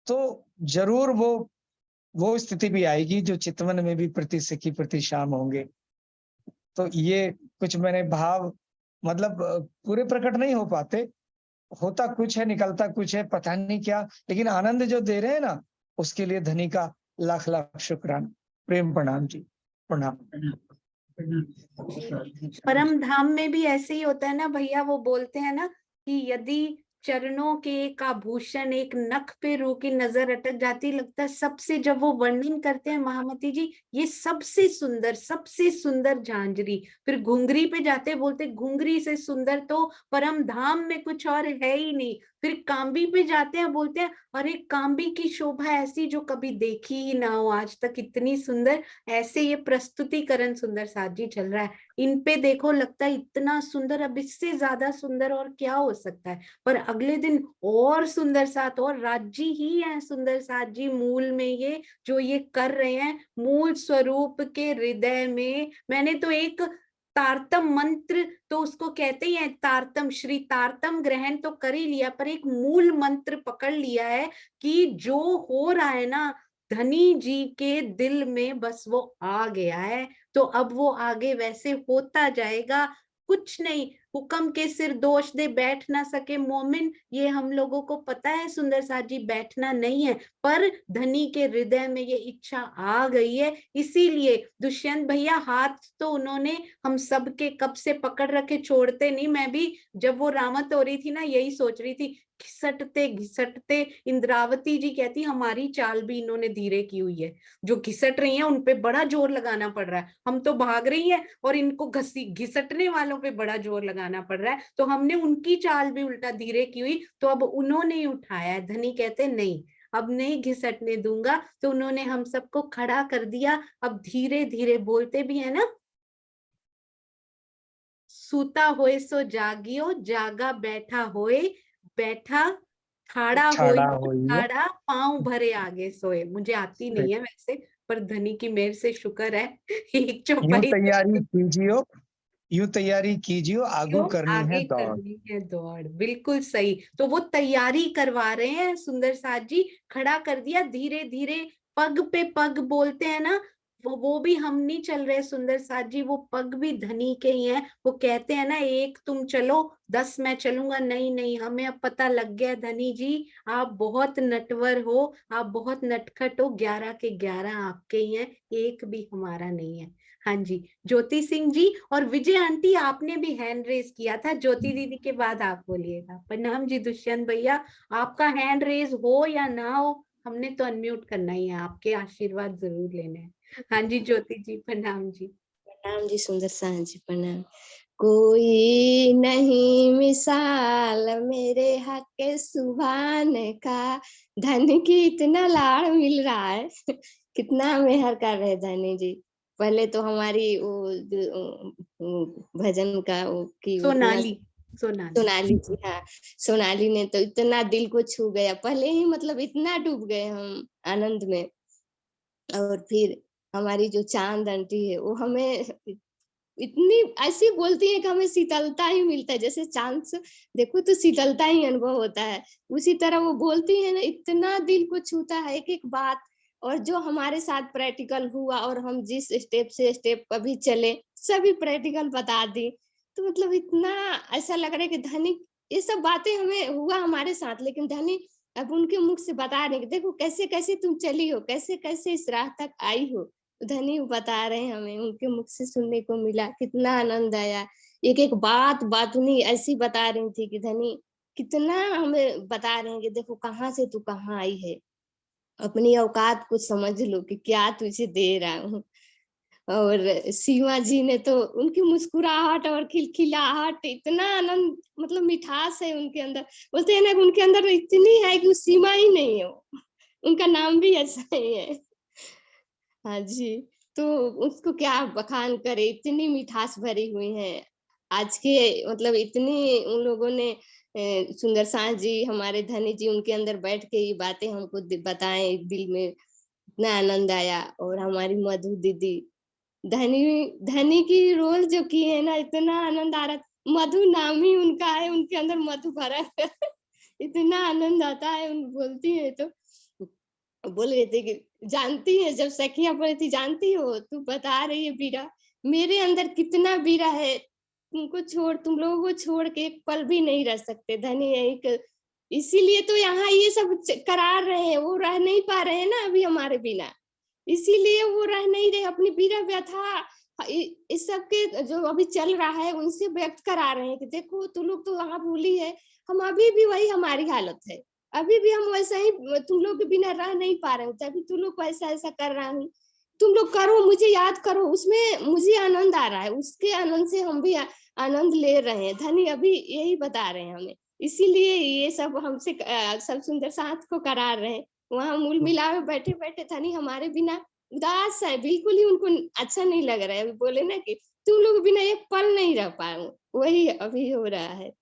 Speaker 8: तो जरूर वो स्थिति भी आएगी जो चितवन में भी प्रति सखी प्रति शाम होंगे। तो ये कुछ मैंने भाव, मतलब पूरे प्रकट नहीं हो पाते, होता कुछ है निकलता कुछ है, पता नहीं क्या, लेकिन आनंद जो दे रहे हैं ना, उसके लिए धनी का लाख लाख शुक्राना। प्रेम प्रणाम जी, प्रणाम।
Speaker 1: परम धाम में भी ऐसे ही होता है ना भैया, वो बोलते हैं ना कि यदि चरणों के का भूषण एक नख पे रू की नजर अटक जाती, लगता है सबसे, जब वो वर्णन करते हैं महामती जी, ये सबसे सुंदर झांझरी, फिर घुंघरी पे जाते बोलते घुंघरी से सुंदर तो परम धाम में कुछ और है ही नहीं। फिर काम्बी पे जाते हैं, बोलते हैं अरे काम्बी की शोभा ऐसी जो कभी देखी ही ना हो आज तक, इतनी सुंदर। ऐसे ये प्रस्तुतिकरण सुंदर साथ जी चल रहा है। इन पे देखो, लगता है इतना सुंदर, अब इससे ज्यादा सुंदर और क्या हो सकता है। पर अगले दिन और सुंदर साथ, और राज्य ही है सुंदर साथ जी मूल में, ये जो ये कर रहे हैं मूल स्वरूप के हृदय में। मैंने तो एक तारतम मंत्र, तो उसको कहते ही है तारतम, श्री तारतम ग्रहण तो कर ही लिया, पर एक मूल मंत्र पकड़ लिया है कि जो हो रहा है ना धनी जी के दिल में, बस वो आ गया है, तो अब वो आगे वैसे होता जाएगा। कुछ नहीं, हुक्म के सिर दोष दे बैठ ना सके मोमिन, ये हम लोगों को पता है सुंदर साथ जी, बैठना नहीं है। पर धनी के हृदय में ये इच्छा आ गई है, इसीलिए दुष्यंत भैया हाथ तो उन्होंने हम सब के कब से पकड़ रखे, छोड़ते नहीं। मैं भी जब वो रामत हो रही थी ना, यही सोच रही थी, घिसटते घिसटते इंद्रावती जी कहती हमारी चाल भी इन्होंने धीरे की हुई है, जो घिसट रही है उन पे बड़ा जोर लगाना पड़ रहा है। हम तो भाग रही है और इनको घिसटने वालों पे बड़ा जोर लगाना पड़ रहा है, तो हमने उनकी चाल भी उल्टा धीरे की हुई, तो अब उन्होंने ही उठाया है। धनी कहते नहीं, अब नहीं घिसटने दूंगा, तो उन्होंने हम सबको खड़ा कर दिया। अब धीरे धीरे बोलते भी है ना, सूता होए सो जागियो, जागा बैठा होए, बैठा ठाड़ा होए
Speaker 8: ठाड़ा
Speaker 1: तो
Speaker 8: होइए।
Speaker 1: ठाड़ा, पांव भरे आगे सोए। मुझे आती नहीं है वैसे, पर धनी की मेहर से शुक्र है एक
Speaker 8: यूं
Speaker 1: चौपाई
Speaker 8: तैयारी कीजियो, यूं तैयारी कीजियो, आगू करनी है
Speaker 1: आगे
Speaker 8: दौड़।
Speaker 1: करनी है दौड़। बिल्कुल सही, तो वो तैयारी करवा रहे हैं सुंदर साथ जी, खड़ा कर दिया धीरे धीरे, पग पे पग बोलते हैं ना, वो भी हम नहीं चल रहे सुंदर साथ जी, वो पग भी धनी के ही हैं। वो कहते हैं ना, एक तुम चलो 10 मैं चलूंगा, नहीं नहीं, हमें अब पता लग गया धनी जी, आप बहुत नटवर हो, आप बहुत नटखट हो, 11 के 11 आपके ही हैं, एक भी हमारा नहीं है। हाँ जी, ज्योति सिंह जी और विजय आंटी, आपने भी हैंड रेज किया था। ज्योति दीदी के बाद आप बोलिएगा। प्रणाम जी दुष्यंत भैया, आपका हैंड रेज हो या ना हो, हमने तो अनम्यूट करना ही है, आपके आशीर्वाद जरूर लेने हैं। हाँ जी ज्योति जी, प्रणाम जी।
Speaker 9: प्रणाम जी सुंदर साहब जी, प्रणाम। कोई नहीं मिसाल मेरे हक के सुभान का, धनी की इतना लाड़ मिल रहा है कितना मेहर कर रहे धनी जी। पहले तो हमारी भजन का
Speaker 1: सोनाली सोनाली
Speaker 9: सोनाली जी, हाँ सोनाली ने तो इतना दिल को छू गया, पहले ही मतलब इतना डूब गए हम आनंद में। और फिर हमारी जो चांद आंटी है वो हमें इतनी ऐसी बोलती है कि हमें शीतलता ही मिलता है, जैसे चांद से देखो तो शीतलता ही अनुभव होता है, उसी तरह वो बोलती है ना, इतना दिल को छूता है एक एक बात। और जो हमारे साथ प्रैक्टिकल हुआ और हम जिस स्टेप से स्टेप अभी चले सभी प्रैक्टिकल बता दी, तो मतलब इतना ऐसा लग रहा है कि धनी ये सब बातें हमें हुआ हमारे साथ, लेकिन धनी अब उनके मुख से बता रहे कि देखो कैसे कैसे तुम चली हो, कैसे कैसे इस राह तक आई हो। धनी बता रहे हैं हमें, उनके मुख से सुनने को मिला, कितना आनंद आया। एक एक बात बातुनी ऐसी बता रही थी कि धनी कितना हमें बता रहे हैं कि देखो कहाँ से तू कहाँ आई है, अपनी औकात कुछ समझ लो कि क्या तुझे दे रहा हूँ। और सीमा जी ने तो उनकी मुस्कुराहट और खिलखिलाहट, इतना आनंद मतलब मिठास है उनके अंदर, बोलते हैं ना कि उनके अंदर इतनी है कि वो सीमा ही नहीं है, उनका नाम भी ऐसा ही है। हाँ जी, तो उसको क्या बखान करे, इतनी मिठास भरी हुई है। आज के मतलब इतनी उन लोगों ने सुंदर सास जी हमारे धनी जी उनके अंदर बैठ के ये बातें हमको बताएं, दिल में इतना आनंद आया। और हमारी मधु दीदी धनी धनी की रोल जो की है ना, इतना आनंद आ रहा, मधु नाम ही उनका है, उनके अंदर मधु भरा है इतना आनंद आता है उन बोलती है तो। बोल रहे थे कि जानती है जब सखियां पड़ी थी, जानती हो तू बता रही है बीरा, मेरे अंदर कितना बीरा है, तुमको छोड़ तुम लोगों को छोड़ के एक पल भी नहीं रह सकते धनी यही, इसीलिए तो यहाँ ये सब करा रहे हैं, वो रह नहीं पा रहे हैं ना अभी हमारे बिना, इसीलिए वो रह नहीं रहे, अपनी बीरा व्यथा इस सब के जो अभी चल रहा है उनसे व्यक्त करा रहे हैं कि देखो तू लोग तो वहां भूली है, हम अभी भी वही हमारी हालत है, अभी भी हम वैसा ही तुम लोग के बिना रह नहीं पा रहे हैं, अभी तुम लोग ऐसा ऐसा कर रहा हूँ, तुम लोग करो मुझे याद करो, उसमें मुझे आनंद आ रहा है, उसके आनंद से हम भी आनंद ले रहे हैं। धनी अभी यही बता रहे हैं हमें, इसीलिए ये सब हमसे सब सुंदर साथ को करा रहे हैं। वहाँ मूल मिला में बैठे बैठे धनी हमारे बिना उदास है, बिल्कुल ही उनको अच्छा नहीं लग रहा है। अभी बोले ना कि तुम लोग बिना एक पल नहीं रह पाऊँ, वही अभी हो रहा है।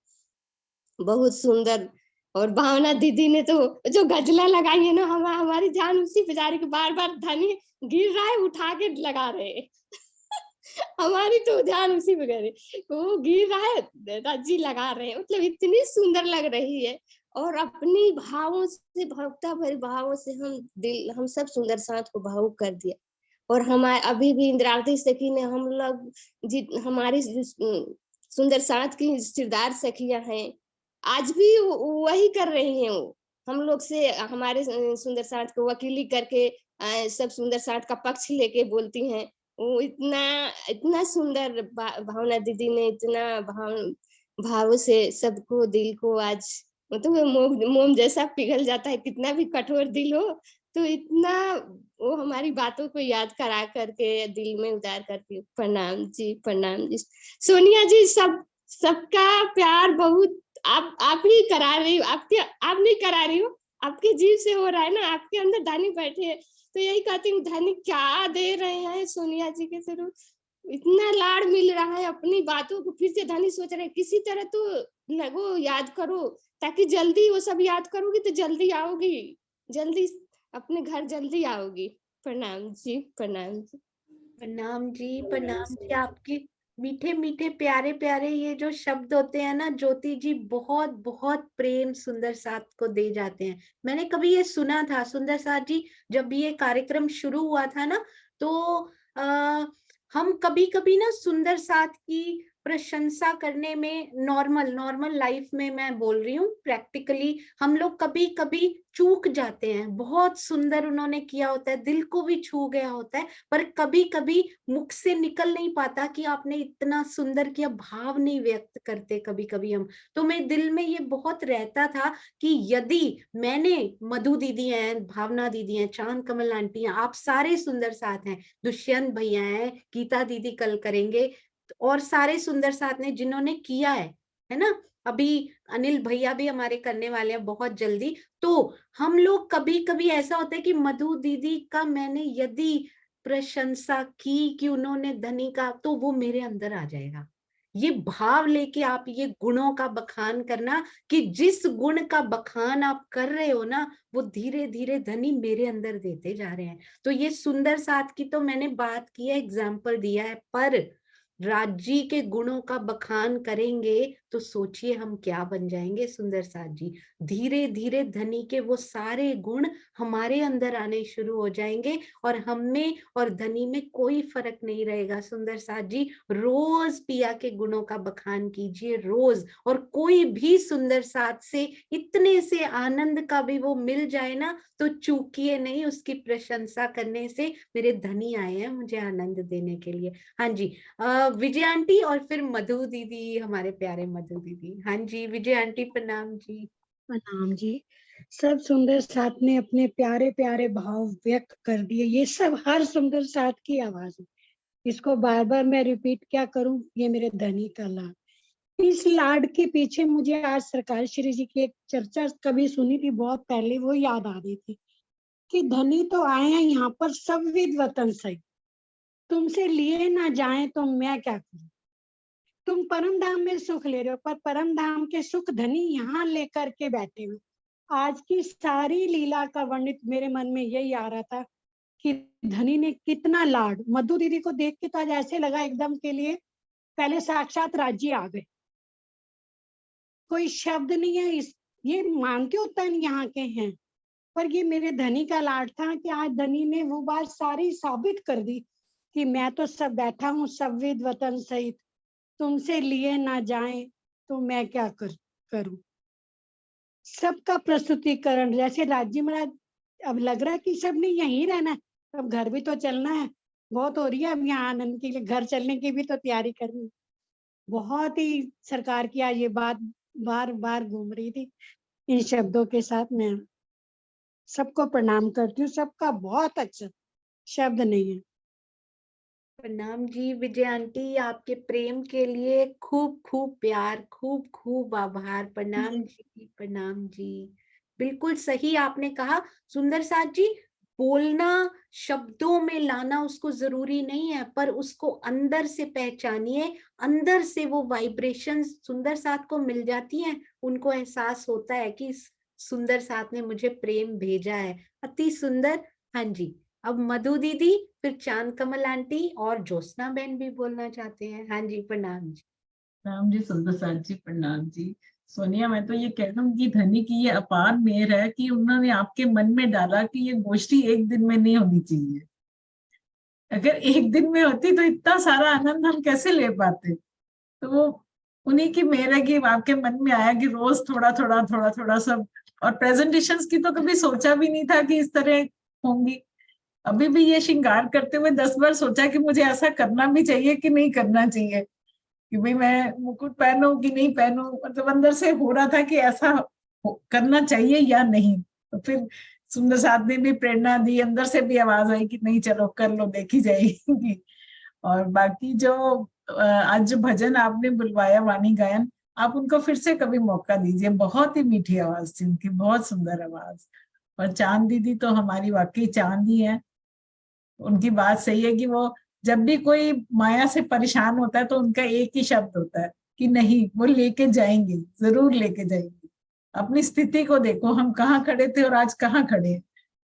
Speaker 9: बहुत सुंदर। और भावना दीदी ने तो जो गजला लगाई है ना, हमारी जान उसी बेचारे के बार-बार धनी गिर रहा है, उठा के लगा रहे हैं। हमारी तो जान उसी पे गई। वो गिर रहा है, रज्जी लगा रहे हैं। मतलब इतनी सुंदर लग रही है और अपनी भावों से, भक्ता भरे भावों से हम सब सुंदर साथ को भावुक कर दिया। और हमारे अभी भी इंद्रावती सखी ने हम लोग हमारी सुंदर साथ की सिरदार सखियां हैं, आज भी वही कर रही हैं वो। हम लोग से हमारे सुंदर साथ को वकीली करके सब सुंदर साथ का पक्ष लेके बोलती हैं। वो इतना इतना सुंदर भावना दीदी ने इतना भाव से सबको दिल को आज मतलब मोम जैसा पिघल जाता है। कितना भी कठोर दिल हो तो इतना वो हमारी बातों को याद करा करके दिल में उतार करके प्रणाम जी, प्रणाम जी। सोनिया जी, सबका प्यार बहुत आप ही करा रही हो, आप नहीं करा रही हो, आपके जीव से हो रहा है ना। आपके अंदर धनी बैठे हैं तो यही कहती हूँ, धनी क्या दे रहे हैं सोनिया जी के थ्रू। इतना लाड़ मिल रहा है, अपनी बातों को फिर से धनी सोच रहे हैं किसी तरह तो लगो याद करो, ताकि जल्दी वो सब याद करोगी तो जल्दी आओगी, जल्दी अपने घर जल्दी आओगी। प्रणाम जी, प्रणाम जी।
Speaker 1: प्रणाम जी, प्रणाम जी। आपके मीठे मीठे प्यारे प्यारे ये जो शब्द होते हैं ना ज्योति जी, बहुत बहुत प्रेम सुंदर साथ को दे जाते हैं। मैंने कभी ये सुना था सुंदर साथ जी, जब ये कार्यक्रम शुरू हुआ था ना, तो हम कभी कभी ना सुंदर साथ की प्रशंसा करने में, नॉर्मल लाइफ में मैं बोल रही हूँ, प्रैक्टिकली हम लोग कभी कभी चूक जाते हैं। बहुत सुंदर उन्होंने किया होता है, दिल को भी छू गया होता है, पर कभी कभी मुख से निकल नहीं पाता कि आपने इतना सुंदर किया, भाव नहीं व्यक्त करते कभी कभी हम। तो मेरे दिल में ये बहुत रहता था कि यदि मैंने, मधु दीदी हैं, भावना दीदी हैं, चांद कमल आंटी हैं, आप सारे सुंदर साथ हैं, दुष्यंत भैया हैं, गीता दीदी कल करेंगे, और सारे सुंदर साथ ने जिन्होंने किया है ना, अभी अनिल भैया भी हमारे करने वाले हैं बहुत जल्दी। तो हम लोग कभी कभी ऐसा होता है कि मधु दीदी का मैंने यदि प्रशंसा की कि उन्होंने धनी का, तो वो मेरे अंदर आ जाएगा। ये भाव लेके आप ये गुणों का बखान करना, कि जिस गुण का बखान आप कर रहे हो ना, वो धीरे धीरे धनी मेरे अंदर देते जा रहे हैं। तो ये सुंदर साथ की तो मैंने बात की है, एग्जाम्पल दिया है, पर राजी के गुणों का बखान करेंगे तो सोचिए हम क्या बन जाएंगे सुंदर साथ जी। धीरे धीरे धनी के वो सारे गुण हमारे अंदर आने शुरू हो जाएंगे, और हम में और धनी में कोई फर्क नहीं रहेगा। सुंदर साथ जी, रोज पिया के गुणों का बखान कीजिए, रोज। और कोई भी सुंदर साथ से इतने से आनंद का भी वो मिल जाए ना, तो चूकिए नहीं उसकी प्रशंसा करने से। मेरे धनी आए हैं मुझे आनंद देने के लिए। हाँ जी, विजय आंटी और फिर मधु दीदी, हमारे प्यारे मधु दीदी। हाँ जी, विजय आंटी प्रणाम जी।
Speaker 10: प्रणाम जी। सब सुंदर साथ ने अपने प्यारे प्यारे भाव व्यक्त कर दिए। ये सब हर सुंदर साथ की आवाज है, इसको बार बार मैं रिपीट क्या करूं। ये मेरे धनी का लाड, इस लाड के पीछे मुझे आज सरकार श्री जी की एक चर्चा कभी सुनी थी बहुत पहले, वो याद आ रही थी कि धनी तो आए हैं यहाँ पर सब विद वतन सही, तुमसे लिए ना जाए तो मैं क्या करूं। तुम परम धाम में सुख ले रहे हो, पर परम धाम के सुख धनी यहाँ लेकर के बैठे हुए। आज की सारी लीला का वर्णित मेरे मन में यही आ रहा था कि धनी ने कितना लाड। मधु दीदी को देख के तो आज ऐसे लगा एकदम के लिए पहले साक्षात राज्य आ गए, कोई शब्द नहीं है। ये मानते उत्तन यहाँ के हैं, पर ये मेरे धनी का लाड था कि आज धनी ने वो बात सारी साबित कर दी कि मैं तो सब बैठा हूँ सब विद वतन सहित, तुमसे लिए ना जाए तो मैं क्या करूं। सबका प्रस्तुतिकरण, जैसे राज्य महाराज अब लग रहा है कि सबने यहीं रहना है, अब घर भी तो चलना है, बहुत हो रही है अब यहाँ आनंद के लिए घर चलने की भी तो तैयारी करनी है। बहुत ही सरकार की आज ये बात बार बार घूम रही थी। इन शब्दों के साथ मैं सबको प्रणाम करती हूँ। सबका बहुत अच्छा, शब्द नहीं है।
Speaker 1: प्रणाम जी विजय आंटी, आपके प्रेम के लिए खूब खूब प्यार, खूब खूब आभार। प्रणाम जी, प्रणाम जी। बिल्कुल सही आपने कहा सुंदर साथ जी। बोलना, शब्दों में लाना उसको जरूरी नहीं है, पर उसको अंदर से पहचानिए। अंदर से वो वाइब्रेशन सुंदर साथ को मिल जाती हैं, उनको एहसास होता है कि सुंदर साथ ने मुझे प्रेम भेजा है। अति सुंदर। हाँ जी, अब मधु दीदी, फिर चांद कमल आंटी और ज्योत्सना बहन भी बोलना चाहते हैं। हाँ जी, प्रणाम जी।
Speaker 11: प्रणाम जी सुंदर साथ जी, प्रणाम जी। सोनिया, मैं तो ये कह रहा हूँ कि धनी की ये अपार मेहर है कि उन्होंने आपके मन में डाला कि ये गोष्ठी एक दिन में नहीं होनी चाहिए। अगर एक दिन में होती तो इतना सारा आनंद हम कैसे ले पाते। तो वो उन्हीं की मेहर है कि आपके मन में आया कि रोज थोड़ा थोड़ा थोड़ा थोड़ा सब। और प्रेजेंटेशंस की तो कभी सोचा भी नहीं था कि इस तरह होंगी। अभी भी ये श्रृंगार करते हुए 10 बार सोचा कि मुझे ऐसा करना भी चाहिए कि नहीं करना चाहिए, कि भाई मैं मुकुट पहनूं कि नहीं पहनूं। मतलब अंदर से हो रहा था कि ऐसा करना चाहिए या नहीं। तो फिर सुंदर साथ ने भी प्रेरणा दी, अंदर से भी आवाज आई कि नहीं चलो कर लो, देखी जाएगी। और बाकी जो आज जो भजन आपने बुलवाया, वाणी गायन, आप उनको फिर से कभी मौका दीजिए। बहुत ही मीठी आवाज थी उनकी, बहुत सुंदर आवाज। और चांद दीदी तो हमारी वाकई चांद ही है। उनकी बात सही है कि वो जब भी कोई माया से परेशान होता है तो उनका एक ही शब्द होता है कि नहीं, वो लेके जाएंगे, जरूर लेके जाएंगे। अपनी स्थिति को देखो, हम कहाँ खड़े थे और आज कहाँ खड़े हैं।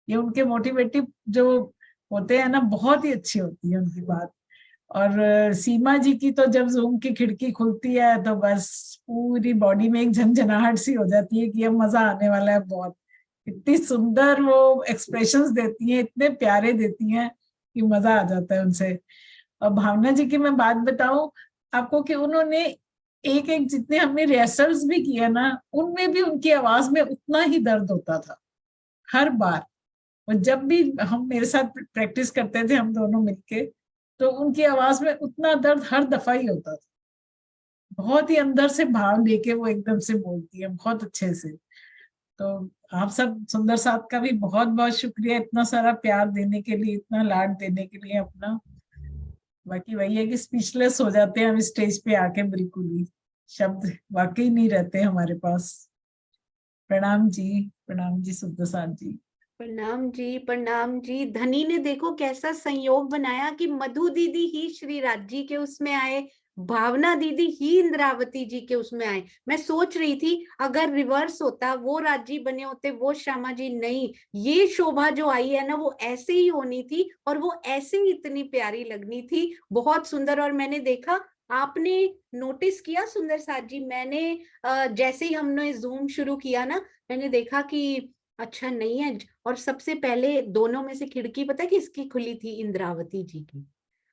Speaker 11: ये उनके मोटिवेटिव जो होते हैं ना, बहुत ही अच्छी होती है उनकी बात। और सीमा जी की तो जब जूम की खिड़की खुलती है तो बस पूरी बॉडी में एक झंझनाहट सी हो जाती है कि अब मजा आने वाला है बहुत। इतनी सुंदर वो एक्सप्रेशंस देती हैं, इतने प्यारे देती हैं कि मजा आ जाता है उनसे। और भावना जी की मैं बात बताऊं आपको कि उन्होंने एक एक जितने हमने रिहर्सल्स भी किया ना, उनमें भी उनकी आवाज में उतना ही दर्द होता था हर बार। और जब भी हम मेरे साथ प्रैक्टिस करते थे हम दोनों मिलके, तो उनकी आवाज में उतना दर्द हर दफा ही होता था। बहुत ही अंदर से भाव लेके वो एकदम से बोलती है, बहुत अच्छे से। तो आप सब सुंदर साथ का भी बहुत बहुत शुक्रिया, इतना सारा प्यार देने के लिए, इतना लाड देने के लिए अपना। बाकी वही है कि स्पीचलेस हो जाते हैं हम स्टेज पे आके, बिल्कुल ही शब्द वाकई नहीं रहते हमारे पास। प्रणाम जी सुंदर साथ जी।
Speaker 1: प्रणाम जी, प्रणाम जी। धनी ने देखो कैसा संयोग बनाया कि मधु दीदी ही श्री राज जी के उसमें आए, भावना दीदी ही इंद्रावती जी के उसमें आए। मैं सोच रही थी अगर रिवर्स होता, वो राजी बने होते, वो श्यामा जी, नहीं, ये शोभा जो आई है ना वो ऐसे ही होनी थी और वो ऐसे ही इतनी प्यारी लगनी थी। बहुत सुंदर। और मैंने देखा, आपने नोटिस किया सुंदर साथ जी, मैंने जैसे ही हमने जूम शुरू किया ना, मैंने देखा कि अच्छा नहीं है। और सबसे पहले दोनों में से खिड़की पता है किसकी खुली थी? इंद्रावती जी की।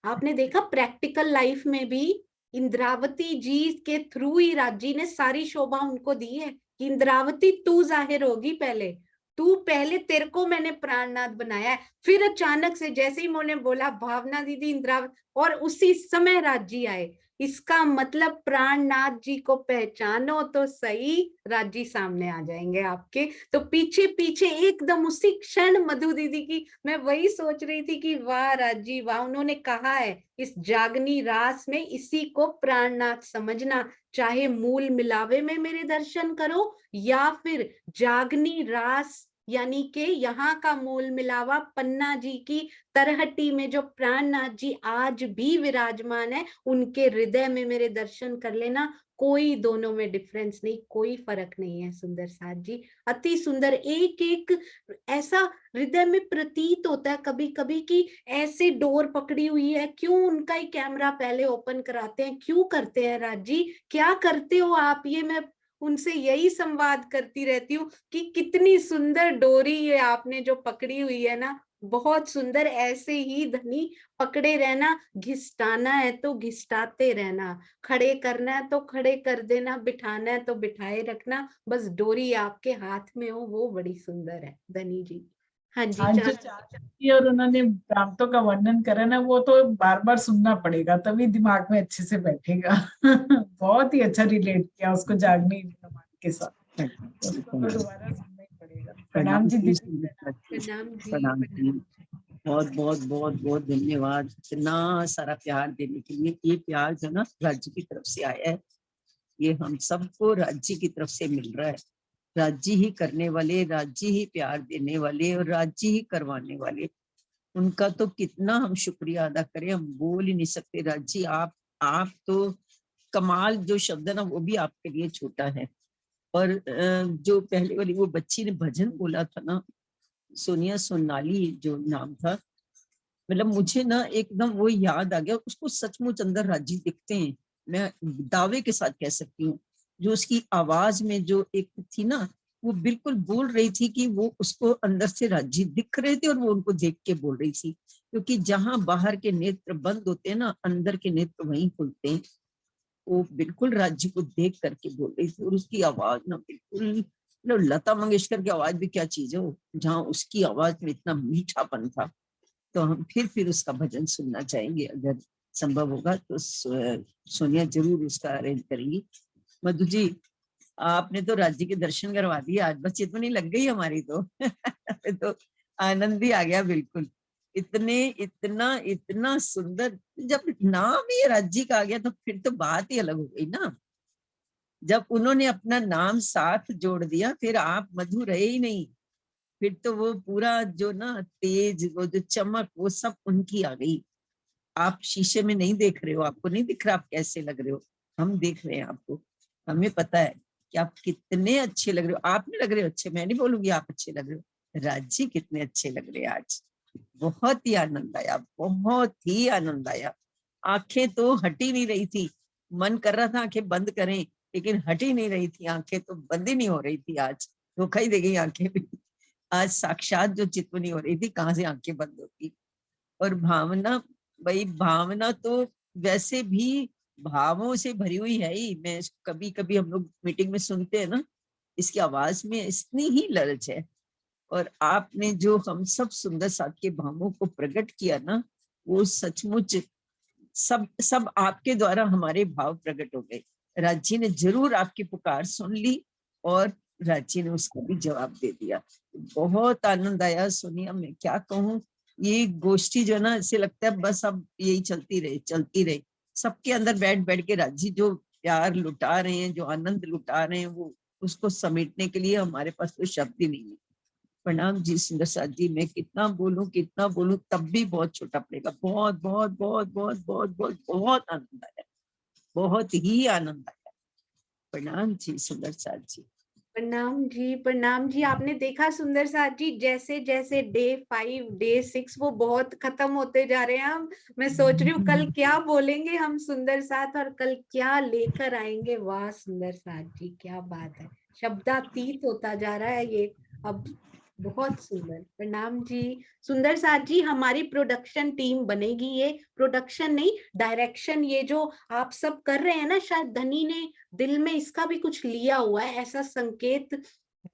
Speaker 1: आपने देखा प्रैक्टिकल लाइफ में भी इंद्रावती जी के थ्रू ही राजी ने सारी शोभा उनको दी है कि इंद्रावती तू जाहिर होगी पहले, तू पहले, तेरे को मैंने प्राणनाथ बनाया है। फिर अचानक से जैसे ही मैंने बोला भावना दीदी इंद्रावती, और उसी समय राजी आए। इसका मतलब प्राणनाथ जी को पहचानो तो सही, राजी सामने आ जाएंगे आपके। तो पीछे पीछे एकदम उसी क्षण मधु दीदी की मैं वही सोच रही थी कि वाह राजी वाह, उन्होंने कहा है इस जागनी रास में इसी को प्राणनाथ समझना। चाहे मूल मिलावे में मेरे दर्शन करो या फिर जागनी रास यानी कि यहाँ का मूल मिलावा पन्ना जी की तरहटी में जो प्राणनाथ जी आज भी विराजमान है, उनके हृदय में मेरे दर्शन कर लेना। कोई दोनों में डिफरेंस नहीं, कोई फर्क नहीं है सुंदर साथ जी। अति सुंदर। एक एक ऐसा हृदय में प्रतीत होता है कभी कभी कि ऐसे डोर पकड़ी हुई है। क्यों उनका ही कैमरा पहले ओपन कराते हैं? क्यों करते हैं राज जी? क्या करते हो आप? ये मैं उनसे यही संवाद करती रहती हूँ कि कितनी सुंदर डोरी ये आपने जो पकड़ी हुई है ना, बहुत सुंदर। ऐसे ही धनी पकड़े रहना, घिसटाना है तो घिसटाते रहना, खड़े करना है तो खड़े कर देना, बिठाना है तो बिठाए रखना, बस डोरी आपके हाथ में हो, वो बड़ी सुंदर है धनी जी। हाँ जी,
Speaker 11: आज जो चांद और उन्होंने प्रांतों का वर्णन करा ना, वो तो बार बार सुनना पड़ेगा तभी दिमाग में अच्छे से बैठेगा। बहुत ही अच्छा रिलेट किया उसको जागनी के साथ, उसको तो दोबारा सुनना ही पड़ेगा। प्रणाम जी।
Speaker 1: प्रणाम जी।
Speaker 12: बहुत बहुत बहुत बहुत धन्यवाद इतना सारा प्यार देने के लिए। ये प्यार जो ना राज्य की तरफ से आया है, ये हम सबको राज्य की तरफ से मिल रहा है। राज्य ही करने वाले, राज्य ही प्यार देने वाले और राज्य ही करवाने वाले, उनका तो कितना हम शुक्रिया अदा करें, हम बोल ही नहीं सकते। राज्य आप तो कमाल, जो शब्द है ना वो भी आपके लिए छोटा है। और जो पहले वाली वो बच्ची ने भजन बोला था ना, सोनिया सोनाली जो नाम था, मतलब मुझे ना एकदम वो याद आ गया। उसको सचमुच अंदर राज्य दिखते हैं, मैं दावे के साथ कह सकती हूँ। जो उसकी आवाज में जो एक थी ना, वो बिल्कुल बोल रही थी कि वो उसको अंदर से राज्य दिख रहे थे और वो उनको देख के बोल रही थी। क्योंकि जहां बाहर के नेत्र बंद होते हैं ना, अंदर के नेत्र वहीं खुलते हैं। वो बिल्कुल राज्य को देख करके बोल रही थी। और उसकी आवाज ना बिल्कुल, मतलब लता मंगेशकर की आवाज भी क्या चीज है वो, जहाँ उसकी आवाज में इतना मीठापन था। तो हम फिर उसका भजन सुनना चाहेंगे, अगर संभव होगा तो सोनिया जरूर उसका अरेंज करेंगी। मधु जी, आपने तो राज्य के दर्शन करवा दिए, आज बस चितवनी लग गई हमारी तो आनंद ही आ गया बिल्कुल। इतना सुंदर, जब नाम ही राज्य का आ गया तो फिर तो बात ही अलग हो गई ना। जब उन्होंने अपना नाम साथ जोड़ दिया, फिर आप मधु रहे ही नहीं। फिर तो वो पूरा जो ना तेज, वो जो चमक, वो सब उनकी आ गई। आप शीशे में नहीं देख रहे हो, आपको नहीं दिख रहा आप कैसे लग रहे हो, हम देख रहे हैं आपको। हमें पता है कि आप कितने अच्छे लग रहे हो। आप नहीं लग रहे हो अच्छे, मैं नहीं बोलूंगी आप अच्छे लग रहे हो, राज्य कितने अच्छे लग रहे हैं आज। बहुत ही आनंद आया, बहुत ही आनंद आया। आंखें तो हट ही नहीं रही थी, मन कर रहा था आंखें बंद करें, लेकिन हट ही नहीं रही थी आंखें, तो बंद ही नहीं हो रही थी। आज धोखा ही दे गई आंखें भी। आज साक्षात जो चितवनी हो रही थी, कहाँ से आंखें बंद होती। और भावना, भाई भावना तो वैसे भी भावों से भरी हुई है ही। मैं कभी कभी हम लोग मीटिंग में सुनते हैं ना, इसकी आवाज में इतनी ही ललच है। और आपने जो हम सब सुंदर साथ के भावों को प्रकट किया ना, वो सचमुच सब आपके द्वारा हमारे भाव प्रकट हो गए। राज्य ने जरूर आपकी पुकार सुन ली और राज्य ने उसका भी जवाब दे दिया। बहुत आनंद आया सोनिया, मैं क्या कहूँ। ये गोष्ठी जो ना, ऐसे लगता है बस अब यही चलती रहे। सबके अंदर बैठ बैठ के राज्य जो प्यार लुटा रहे हैं, जो आनंद लुटा रहे हैं, वो उसको समेटने के लिए हमारे पास तो शब्द ही नहीं है। प्रणाम जी सुंदर साथ जी, मैं कितना बोलूं तब भी बहुत छोटा पड़ेगा। बहुत बहुत बहुत बहुत बहुत बहुत बहुत आनंद आया, बहुत ही आनंद आया। प्रणाम जी सुंदर साथ जी।
Speaker 1: प्रणाम जी, प्रणाम जी। आपने देखा सुंदर साथ जी, जैसे जैसे डे 5 डे 6 वो बहुत खत्म होते जा रहे हैं। हम मैं सोच रही हूँ कल क्या बोलेंगे हम सुंदर साथ, और कल क्या लेकर आएंगे। वाह सुंदर साथ जी, क्या बात है, शब्दातीत होता जा रहा है ये अब। बहुत सुंदर, प्रणाम जी सुंदर साथ जी। हमारी प्रोडक्शन टीम बनेगी, ये प्रोडक्शन नहीं डायरेक्शन, ये जो आप सब कर रहे हैं ना, शायद धनी ने दिल में इसका भी कुछ लिया हुआ है, ऐसा संकेत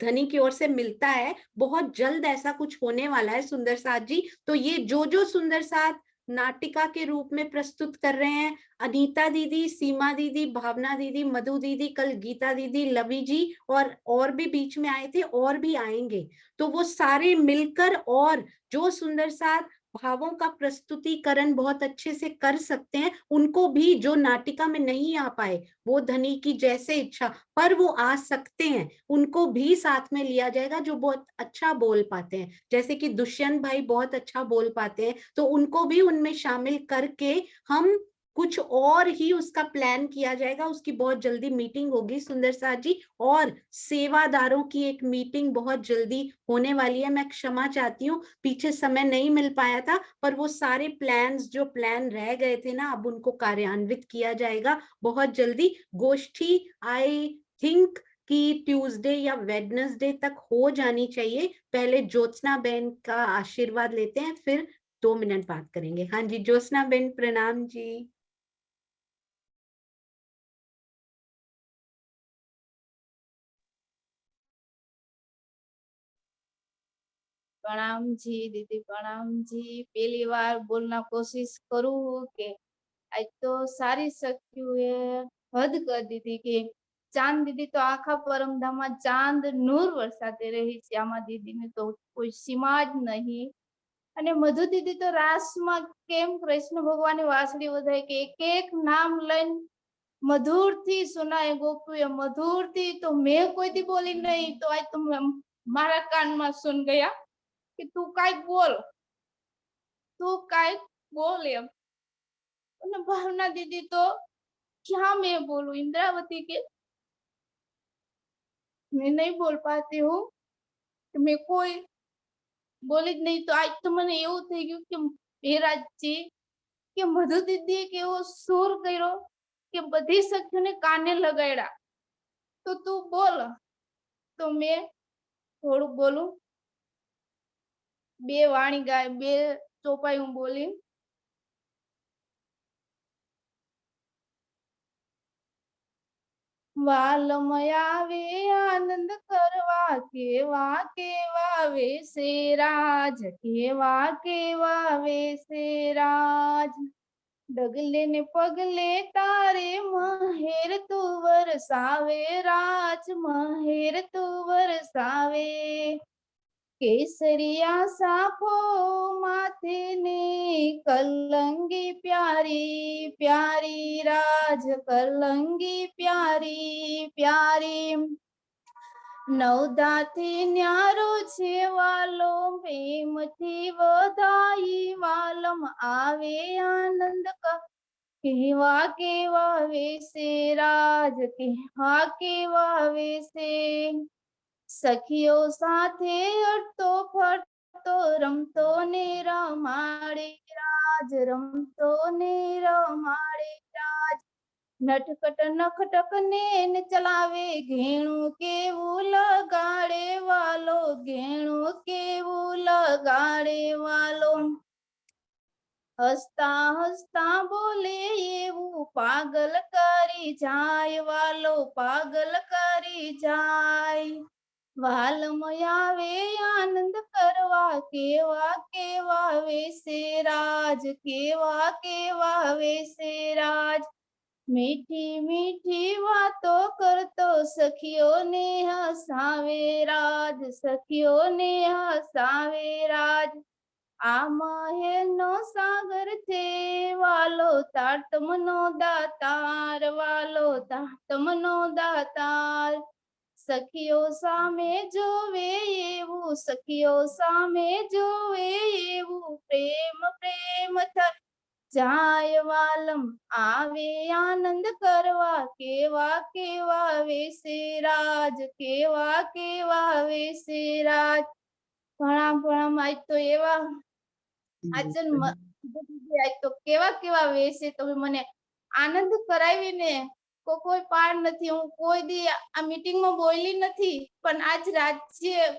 Speaker 1: धनी की ओर से मिलता है। बहुत जल्द ऐसा कुछ होने वाला है सुंदर साथ जी। तो ये जो सुंदर साथ नाटिका के रूप में प्रस्तुत कर रहे हैं, अनीता दीदी, सीमा दीदी, भावना दीदी, मधु दीदी, कल गीता दीदी, लवी जी, और भी बीच में आए थे और भी आएंगे। तो वो सारे मिलकर, और जो सुंदर साथ भावों का प्रस्तुतिकरण बहुत अच्छे से कर सकते हैं, उनको भी, जो नाटिका में नहीं आ पाए, वो धनी की जैसे इच्छा पर वो आ सकते हैं, उनको भी साथ में लिया जाएगा, जो बहुत अच्छा बोल पाते हैं। जैसे कि दुष्यंत भाई बहुत अच्छा बोल पाते हैं, तो उनको भी उनमें शामिल करके हम कुछ और ही उसका प्लान किया जाएगा। उसकी बहुत जल्दी मीटिंग होगी सुंदर साथ जी, और सेवादारों की एक मीटिंग बहुत जल्दी होने वाली है। मैं क्षमा चाहती हूँ, पीछे समय नहीं मिल पाया था, पर वो सारे प्लान्स जो प्लान रह गए थे ना, अब उनको कार्यान्वित किया जाएगा बहुत जल्दी। गोष्ठी आई थिंक कि ट्यूसडे या वेडनेसडे तक हो जानी चाहिए। पहले ज्योत्सना बहन का आशीर्वाद लेते हैं, फिर 2 मिनट बात करेंगे। हाँ जी ज्योत्सना बहन, प्रणाम जी।
Speaker 13: प्रणाम जी दीदी, प्रणाम जी। पहली बार बोलना कोशिश करूँ के आज तो सारी शक्ति हद कर दी थी कि चांद दीदी तो आखा परमधाम चांद नूर वरसाते रही, श्यामा दीदी ने तो कोई सीमा ज नहीं। અને મધુ દીદી તો રાસમાં કેમ કૃષ્ણ ભગવાનની વાંસળી વધાય કે એક નામ લઈને મધુરથી સુનાય ગોપીએ મધુરથી, તો મેં કોઈથી બોલી નહીં, તો આજ તો મારા કાનમાં સુન ગયા કે તું કાંઈક બોલ, તું કાંઈક બોલ એમ. અને ભાવના દીદી તો क्या मैं बोलूं, इंद्रावती के मैं नहीं बोल पाती हूँ, मैं कोई बोली જ નહીં. તો આજ તો મને એવું થઈ ગયું કે હેરાજી કે મધુ દીદીએ કેવો સુર કર્યો કે બધી સખીઓને કાને લગાડ્યા. તો તું બોલ, તો મેં થોડું બોલું, બે વાણી ગાય, બે ચોપાઈ હું બોલી. વાલમ આવે આનંદ કરવા, કેવા કેવા વેશે રાજ, કેવા કેવા વેશે રાજ. ડગલે ને પગલે તારે મહેર તું વરસાવે રાજ, મહેર તું વરસાવે. કેસરિયા સાફો માથે ને કલંગી પ્યારી પ્યારી રાજ, કલંગી પ્યારી પ્યારી. નવદાથી ન્યારો છે વાલો, પ્રેમથી વધાઈ વાલમ આવે આનંદ કેવા કેવા વેશે રાજ, કેવા કેવા વેશે. સખીઓ સાથે અડતો ફરતો, રમતો ને રમાડે રાજ, રમતો ને રમાડે રાજ. નટકટ નખટક ને ચલાવે, ઘેણું કેવું લગાડે વાલો, ઘેણું કેવું લગાડે વાલો. હસતા હસતા બોલે એવું પાગલ કરી જાય વાલો, પાગલ કરી જાય. વાલમ આવે આનંદ કરવા, કેવા કેવા વેશે રાજ, કેવા કેવા વેશે રાજ. મીઠી મીઠી વાતો કરતો સખીઓને હસાવે રાજ, સખીઓને હસાવે રાજ. આ મહેરનો સાગર છે વાલો, તાતમનો દાતાર વાલો, તાતમનો દાતાર. સખીઓ સામે જોવે એવું, સખીઓ સામે જોવે એવું, પ્રેમ પ્રેમ જાય વાલમ આવે આનંદ કરવા, કેવા કેવા વેશે રાજ, કેવા કેવા વેશે રાજ. પ્રણામ પ્રણામ. આજ તો એવા આચન આજ તો કેવા કેવા વેશે તમે મને આનંદ કરાવીને કોઈ પાર નથી. હું કોઈ દી આ મીટિંગમાં બોલી નથી, પણ આજ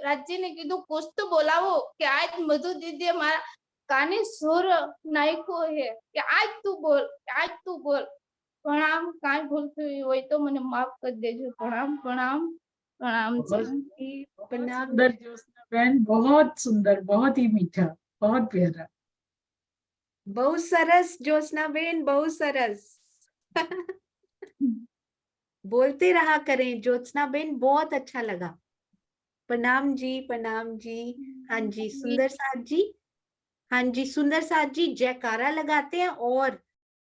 Speaker 13: રાજ્યને કીધું કુછ તો બોલાવો, કે આજ મધુ દીદીએ મારા કાને સુર નાખ્યો હે કે આજ તું બોલ, આજ તું બોલ. પ્રણામ. કાંઈ ભૂલ થઈ હોય તો મને માફ કરી દેજો. પ્રણામ પ્રણામ प्रणाम जी।
Speaker 1: प्रणाम।
Speaker 11: सुंदर ज्योत्सना बहन, बहुत सुंदर, बहुत ही मीठा, बहुत प्यारा।
Speaker 1: बहुत सरस ज्योत्सना बेन, बहुत सरस। बोलते रहा करें ज्योत्सना बेन, बहुत अच्छा लगा। प्रणाम जी, प्रणाम जी। हाँ जी सुंदर साथ जी, हाँ जी सुंदर साथ जी जयकारा लगाते हैं और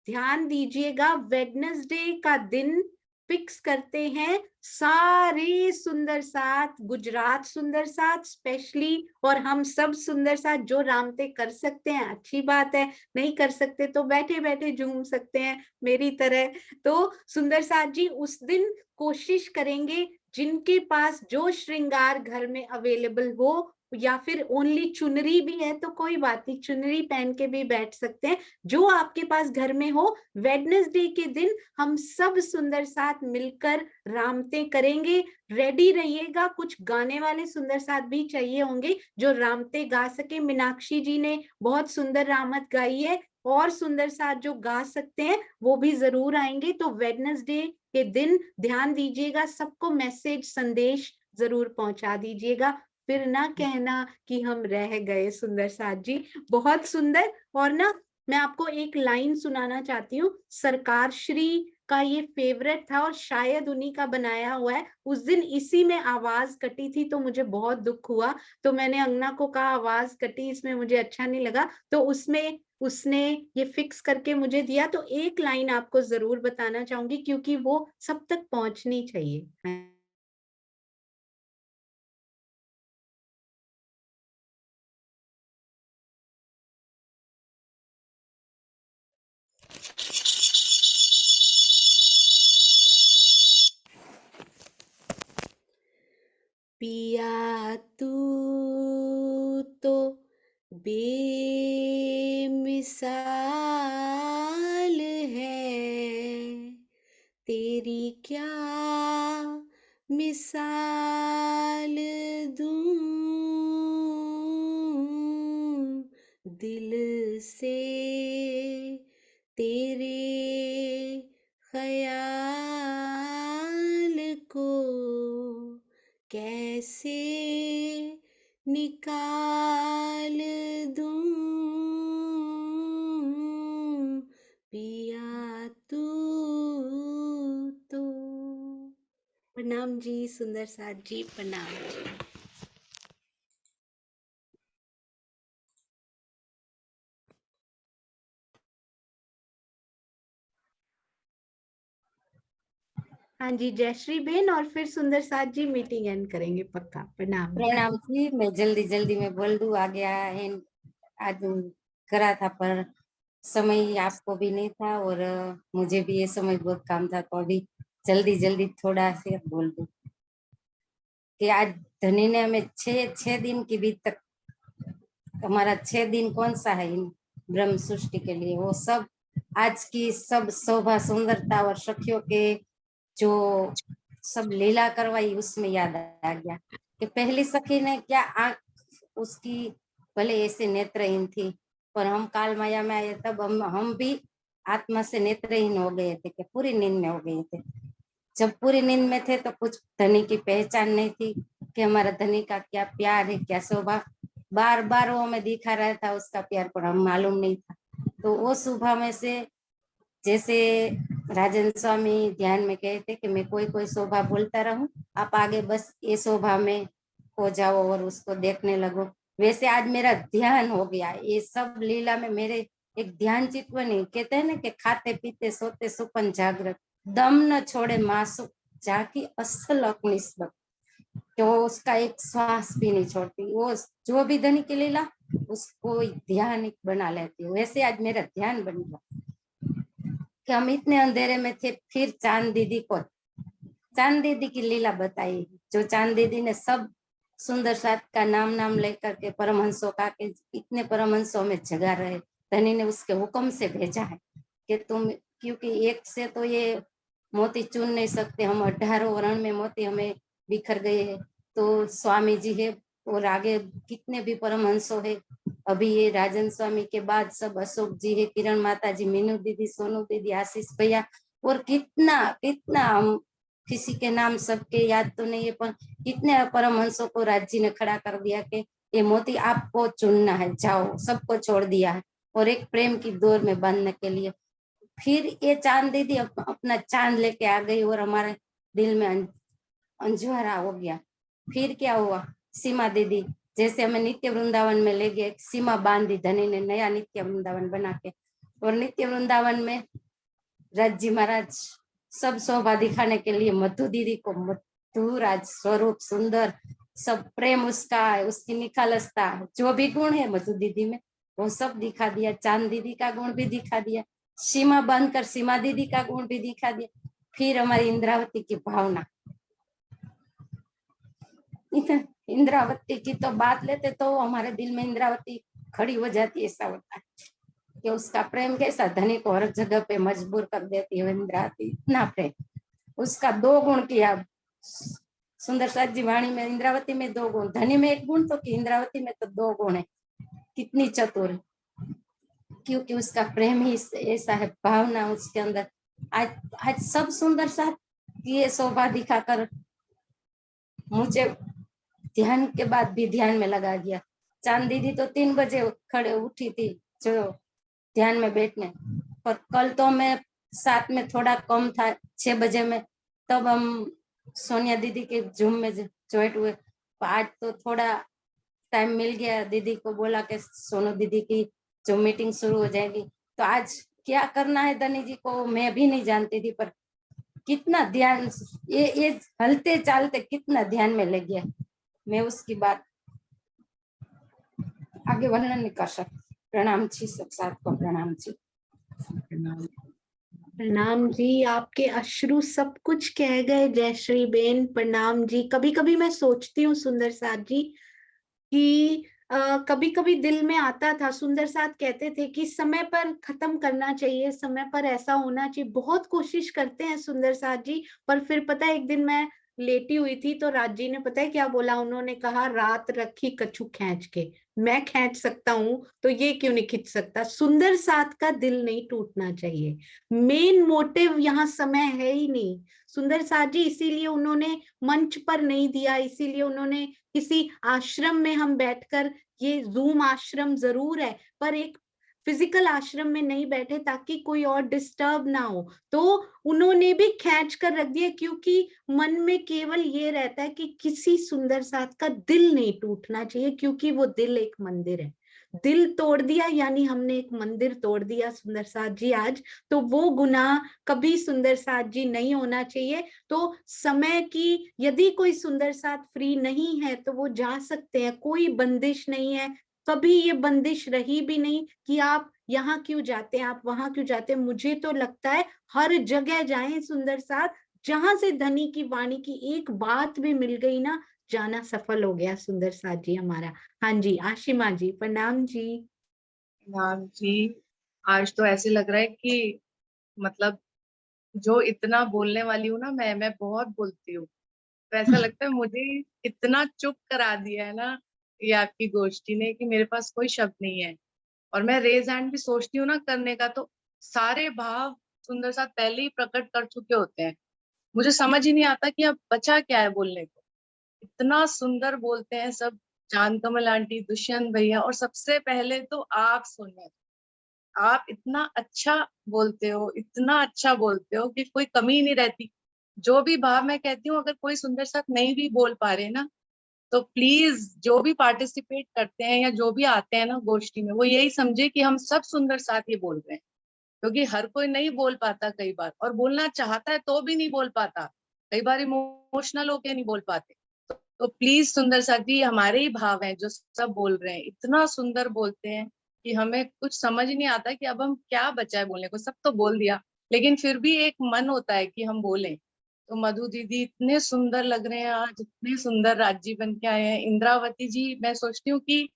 Speaker 1: ध्यान दीजिएगा वेडनेसडे का दिन फिक्स करते हैं सारे सुंदर साथ, गुजरात सुंदर साथ स्पेशली, और हम सब सुंदर साथ जो रामते कर सकते हैं अच्छी बात है, नहीं कर सकते तो बैठे बैठे झूम सकते हैं मेरी तरह। तो सुंदर साथ जी उस दिन कोशिश करेंगे जिनके पास जो श्रृंगार घर में अवेलेबल हो, या फिर ओनली चुनरी भी है तो कोई बात नहीं, चुनरी पहन के भी बैठ सकते हैं, जो आपके पास घर में हो। वेडनेसडे के दिन हम सब सुंदर साथ मिलकर रामते करेंगे। रेडी रहिएगा, कुछ गाने वाले सुंदर साथ भी चाहिए होंगे जो रामते गा सके। मीनाक्षी जी ने बहुत सुंदर रामत गाई है, और सुंदर साथ जो गा सकते हैं वो भी जरूर आएंगे। तो वेडनेसडे के दिन ध्यान दीजिएगा, सबको मैसेज संदेश जरूर पहुंचा दीजिएगा, फिर ना कहना कि हम रह गए। सुंदर साथ जी बहुत सुंदर। और ना मैं आपको एक लाइन सुनाना चाहती हूँ। सरकार श्री का ये फेवरेट था और शायद उन्हीं का बनाया हुआ है। उस दिन इसी में आवाज कटी थी तो मुझे बहुत दुख हुआ, तो मैंने अंगना को कहा आवाज कटी, इसमें मुझे अच्छा नहीं लगा, तो उसमें उसने ये फिक्स करके मुझे दिया। तो एक लाइन आपको जरूर बताना चाहूंगी क्योंकि वो सब तक पहुंचनी चाहिए। पिया तू तो बेमिसाल है, तेरी क्या मिसाल दूं, दिल से तेरे ख्याल को कैसे निकाल दूं, पिया तू तो। प्रणाम जी सुंदर साथ जी, प्रणाम जी। हाँ जी जयश्री बेन और फिर सुंदर साथ जी मीटिंग एंड करेंगे पक्का। प्रणाम।
Speaker 14: प्रणाम जी, मैं जल्दी जल्दी में बोल दूं आ गया है, आज करा था पर समय आपको भी नहीं था और मुझे भी ये समय बहुत काम था, तो अभी जल्दी जल्दी थोड़ा से बोल दूं कि आज धनी ने हमें छह दिन की बीत तक, हमारा 6 दिन कौन सा है इन ब्रह्म सृष्टि के लिए, वो सब आज की सब शोभा सुंदरता और सखियों के जो सब लीला करवाई उसमें याद आ गया कि पहली सखी ने क्या आंख उसकी भले ऐसे नेत्रहीन थी, पर हम काल माया में आए तब हम भी आत्मा से नेत्रहीन हो गए थे कि पूरी नींद में हो गए थे। जब पूरी नींद में थे तो कुछ धनी की पहचान नहीं थी कि हमारा धनी का क्या प्यार है, क्या शोभा, बार बार वो हमें दिखा रहा था उसका प्यार, पर हम मालूम नहीं था। तो वो शोभा में से जैसे राजन स्वामी ध्यान में कहते कि मैं कोई कोई शोभा बोलता रहूं, आप आगे बस ये शोभा में हो जाओ और उसको देखने लगो, वैसे आज मेरा ध्यान हो गया ये सब लीला में। मेरे एक ध्यान चित्त नहीं, कहते हैं ना कि खाते पीते सोते सुपन जागृत, दम न छोड़े मासूक जाकी असल अकनिस्बत, कि वो उसका एक श्वास भी नहीं छोड़ती, वो जो भी धनी की लीला उसको ध्यान बना लेती है। वैसे आज मेरा ध्यान बन गया कि हम इतने अंधेरे में थे, फिर चांद दीदी की लीला बताई, जो चांद दीदी ने सब सुंदर साथ का नाम लेकर के परमहंसों का के इतने परमहंसों में जगा रहे, धनी ने उसके हुक्म से भेजा है कि तुम, क्योंकि एक से तो ये मोती चुन नहीं सकते, हम 18 वर्ण में मोती हमें बिखर गए हैं, तो स्वामी जी है और आगे कितने भी परमहंसों है, अभी ये राजन स्वामी के बाद सब अशोक जी है, किरण माता जी, मीनू दीदी, सोनू दीदी, आशीष भैया, और कितना कितना हम किसी के नाम सबके याद तो नहीं है, पर कितने परमहंसों को राज जी ने खड़ा कर दिया कि ये मोती आपको चुनना है, जाओ, सबको छोड़ दिया है और एक प्रेम की डोर में बांधने के लिए। फिर ये चांद दीदी अपना चांद लेके आ गई और हमारे दिल में अंजुहारा हो गया। फिर क्या हुआ, सीमा दीदी जैसे हमें नित्य वृंदावन में ले गए, सीमा बांधी धनी ने नया नित्य वृंदावन बना के, और नित्य वृंदावन में राज जी महाराज सब शोभा दिखाने के लिए मधु दीदी को मधुर आज स्वरूप सुंदर सब प्रेम उसका, उसकी निखालसता, जो भी गुण है मधु दीदी में वो सब दिखा दिया, चांद दीदी का गुण भी दिखा दिया, सीमा बांधकर सीमा दीदी का गुण भी दिखा दिया। फिर हमारी इंद्रावती की भावना, इंद्रावती की तो बात लेते तो हमारे दिल में इंद्रावती खड़ी हो जाती है, ऐसा होता है कि उसका प्रेम कैसा धनी को हर जगह पे मजबूर कर देती है इंद्रावती, इतना प्रेम। उसका 2 गुण किया सुंदर साथ जी वाणी में, इंद्रावती में 2 गुण, धनी में 1 गुण, तो कि इंद्रावती में तो 2 गुण है, कितनी चतुर है, क्योंकि उसका प्रेम ही ऐसा है, भावना उसके अंदर। आज सब सुंदर साथ ये शोभा दिखाकर मुझे ध्यान के बाद भी ध्यान में लगा दिया। चांद दीदी तो 3 बजे खड़े उठी थी, जो ध्यान में बैठने। और कल तो मैं 7 में थोड़ा कम था, 6 बजे में, तब हम सोनिया दीदी के जूम में ज्वाइन हुए। आज तो थोड़ा टाइम मिल गया, दीदी को बोला कि सोनू दीदी की जो मीटिंग शुरू हो जाएगी, तो आज क्या करना है धनी जी को मैं भी नहीं जानती थी, पर कितना ध्यान ये हलते चालते कितना ध्यान में लग गया, मैं उसकी बात आगे वर्णन नहीं कर सकती। प्रणाम जी, सब साथ को प्रणाम जी।
Speaker 1: प्रणाम जी, आपके अश्रु सब कुछ कह गए। जयश्री बेन प्रणाम जी। कभी कभी मैं सोचती हूँ सुंदर साथ जी कि कभी कभी दिल में आता था, सुंदर साथ कहते थे कि समय पर खत्म करना चाहिए, समय पर ऐसा होना चाहिए। बहुत कोशिश करते हैं सुंदर साथ जी, पर फिर पता है एक दिन मैं लेटी हुई थी तो राज जी ने पता है क्या बोला, उन्होंने कहा रात रखी कछु खींच के। मैं खींच सकता हूँ तो ये क्यों नहीं खींच सकता। सुंदर साथ का दिल नहीं टूटना चाहिए, मेन मोटिव यहाँ समय है ही नहीं। सुंदर साथ जी इसीलिए उन्होंने मंच पर नहीं दिया, इसीलिए उन्होंने किसी आश्रम में हम बैठकर, ये जूम आश्रम जरूर है पर एक फिजिकल आश्रम में नहीं बैठे ताकि कोई और डिस्टर्ब ना हो, तो उन्होंने भी खींच कर रख दिया, क्योंकि मन में केवल ये रहता है कि किसी सुंदर साथ का दिल नहीं टूटना चाहिए, क्योंकि वो दिल एक मंदिर है। दिल तोड़ दिया यानी हमने एक मंदिर तोड़ दिया सुंदर साथ जी आज, तो वो गुनाह कभी सुंदर साथ जी नहीं होना चाहिए। तो समय की यदि कोई सुंदर साथ फ्री नहीं है तो वो जा सकते हैं, कोई बंदिश नहीं है, कभी ये बंदिश रही भी नहीं कि आप यहाँ क्यों जाते हैं, आप वहां क्यों जाते हैं। मुझे तो लगता है हर जगह जाएं सुंदर साथ, जहां से धनी की वाणी की एक बात भी मिल गई ना, जाना सफल हो गया सुंदर साथ जी हमारा। हाँ जी, आशिमा जी प्रणाम जी।
Speaker 15: प्रणाम जी। आज तो ऐसे लग रहा है कि मतलब जो इतना बोलने वाली हूँ ना, मैं बहुत बोलती हूँ, तो ऐसा लगता है मुझे इतना चुप करा दिया है ना ये आपकी गोष्ठी ने कि मेरे पास कोई शब्द नहीं है। और मैं रेज हैंड भी सोचती हूँ ना करने का, तो सारे भाव सुंदर साथ पहले ही प्रकट कर चुके होते हैं। मुझे समझ ही नहीं आता कि अब बचा क्या है बोलने को। इतना सुंदर बोलते हैं सब, चांद कमल आंटी, दुष्यंत भैया, और सबसे पहले तो आप सोनिया, आप इतना अच्छा बोलते हो, इतना अच्छा बोलते हो कि कोई कमी ही नहीं रहती। जो भी भाव मैं कहती हूँ, अगर कोई सुंदर साथ नहीं भी बोल पा रहे ना, तो प्लीज जो भी पार्टिसिपेट करते हैं या जो भी आते हैं ना गोष्ठी में, वो यही समझे कि हम सब सुंदर साथ ये बोल रहे हैं, क्योंकि हर कोई नहीं बोल पाता कई बार, और बोलना चाहता है तो भी नहीं बोल पाता, कई बार इमोशनल होके नहीं बोल पाते। तो प्लीज सुंदर साथ जी, हमारे ही भाव हैं जो सब बोल रहे हैं, इतना सुंदर बोलते हैं कि हमें कुछ समझ नहीं आता कि अब हम क्या बचा है बोलने को। सब तो बोल दिया, लेकिन फिर भी एक मन होता है कि हम बोलें। तो मधु दीदी इतने सुंदर लग रहे हैं आज, इतने सुंदर राजी बन के आए हैं। इंद्रावती जी, मैं सोचती हूँ कि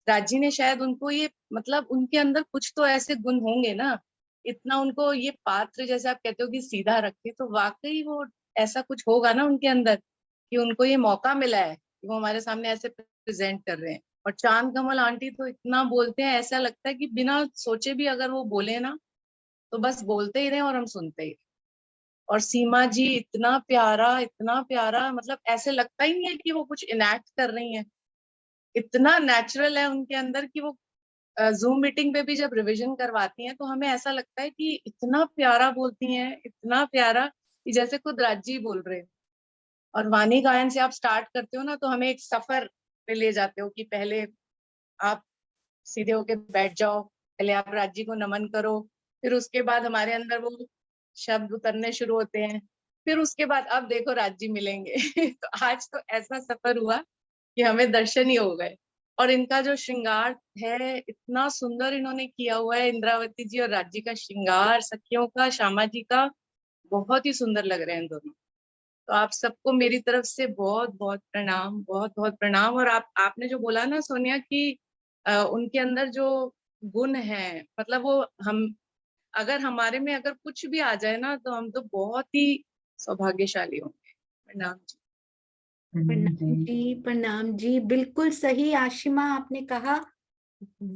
Speaker 15: राजी ने शायद उनको ये, मतलब उनके अंदर कुछ तो ऐसे गुण होंगे ना, इतना उनको ये पात्र, जैसे आप कहते हो कि सीधा रखे, तो वाकई वो ऐसा कुछ होगा ना उनके अंदर कि उनको ये मौका मिला है कि वो हमारे सामने ऐसे प्रेजेंट कर रहे हैं। और चांद कमल आंटी तो इतना बोलते हैं, ऐसा लगता है कि बिना सोचे भी अगर वो बोले ना, तो बस बोलते ही रहे और हम सुनते ही रहे। और सीमा जी इतना प्यारा, इतना प्यारा, मतलब ऐसे लगता ही नहीं है कि वो कुछ इनैक्ट कर रही हैं, इतना नेचुरल है उनके अंदर कि वो जूम मीटिंग पे भी जब रिवीजन करवाती हैं तो हमें ऐसा लगता है कि इतना प्यारा बोलती हैं, इतना प्यारा कि जैसे खुद राजी बोल रहे हैं। और वाणी गायन से आप स्टार्ट करते हो ना, तो हमें एक सफर पे ले जाते हो कि पहले आप सीधे होके बैठ जाओ, पहले आप राजी को नमन करो, फिर उसके बाद हमारे अंदर वो शब्द उतरने शुरू होते हैं, फिर उसके बाद अब देखो राजी मिलेंगे। तो आज तो ऐसा सफर हुआ कि हमें दर्शन ही हो गए। और इनका जो श्रृंगार है, इतना सुंदर इन्होंने किया हुआ है, इंद्रावती जी और राजी का श्रृंगार, सखियों का, श्यामा जी का, बहुत ही सुंदर लग रहे हैं दोनों। तो आप सबको मेरी तरफ से बहुत बहुत प्रणाम, बहुत बहुत प्रणाम। और आपने जो बोला ना सोनिया कि उनके अंदर जो गुण है, मतलब वो हम, अगर हमारे में अगर कुछ भी आ जाए ना, तो हम तो बहुत ही सौभाग्यशाली होंगे। प्रणाम जी।
Speaker 1: प्रणाम जी, प्रणाम जी, बिल्कुल सही आशिमा आपने कहा।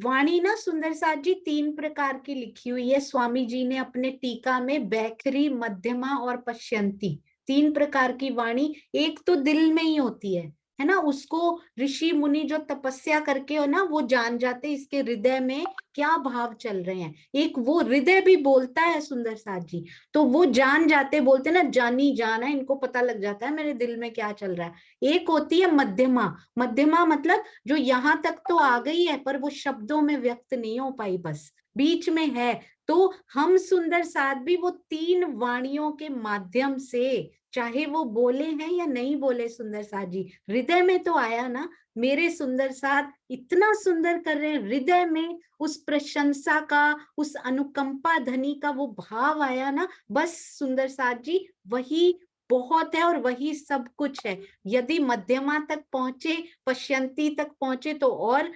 Speaker 1: वाणी ना सुंदर साथ जी 3 प्रकार की लिखी हुई है, स्वामी जी ने अपने टीका में बैखरी, मध्यमा और पश्यंती, 3 प्रकार की वाणी। एक तो दिल में ही होती है, है ना, उसको ऋषि मुनि जो तपस्या करके हो ना, वो जान जाते इसके हृदय में क्या भाव चल रहे हैं। एक वो हृदय भी बोलता है सुंदर साथ जी, तो वो जान जाते, बोलते ना जानी जान है, इनको पता लग जाता है मेरे दिल में क्या चल रहा है। एक होती है मध्यमा, मध्यमा मतलब जो यहाँ तक तो आ गई है पर वो शब्दों में व्यक्त नहीं हो पाई, बस बीच में है। तो हम सुंदर साथ भी वो 3 वाणियों के माध्यम से, चाहे वो बोले हैं या नहीं बोले सुंदर साथ जी, हृदय में तो आया ना, मेरे सुंदर साथ इतना सुंदर कर रहे हैं, हृदय में उस प्रशंसा का, उस अनुकंपा धनी का वो भाव आया ना, बस सुंदर साथ जी वही बहुत है और वही सब कुछ है। यदि मध्यमा तक पहुंचे, पश्यंती तक पहुंचे तो और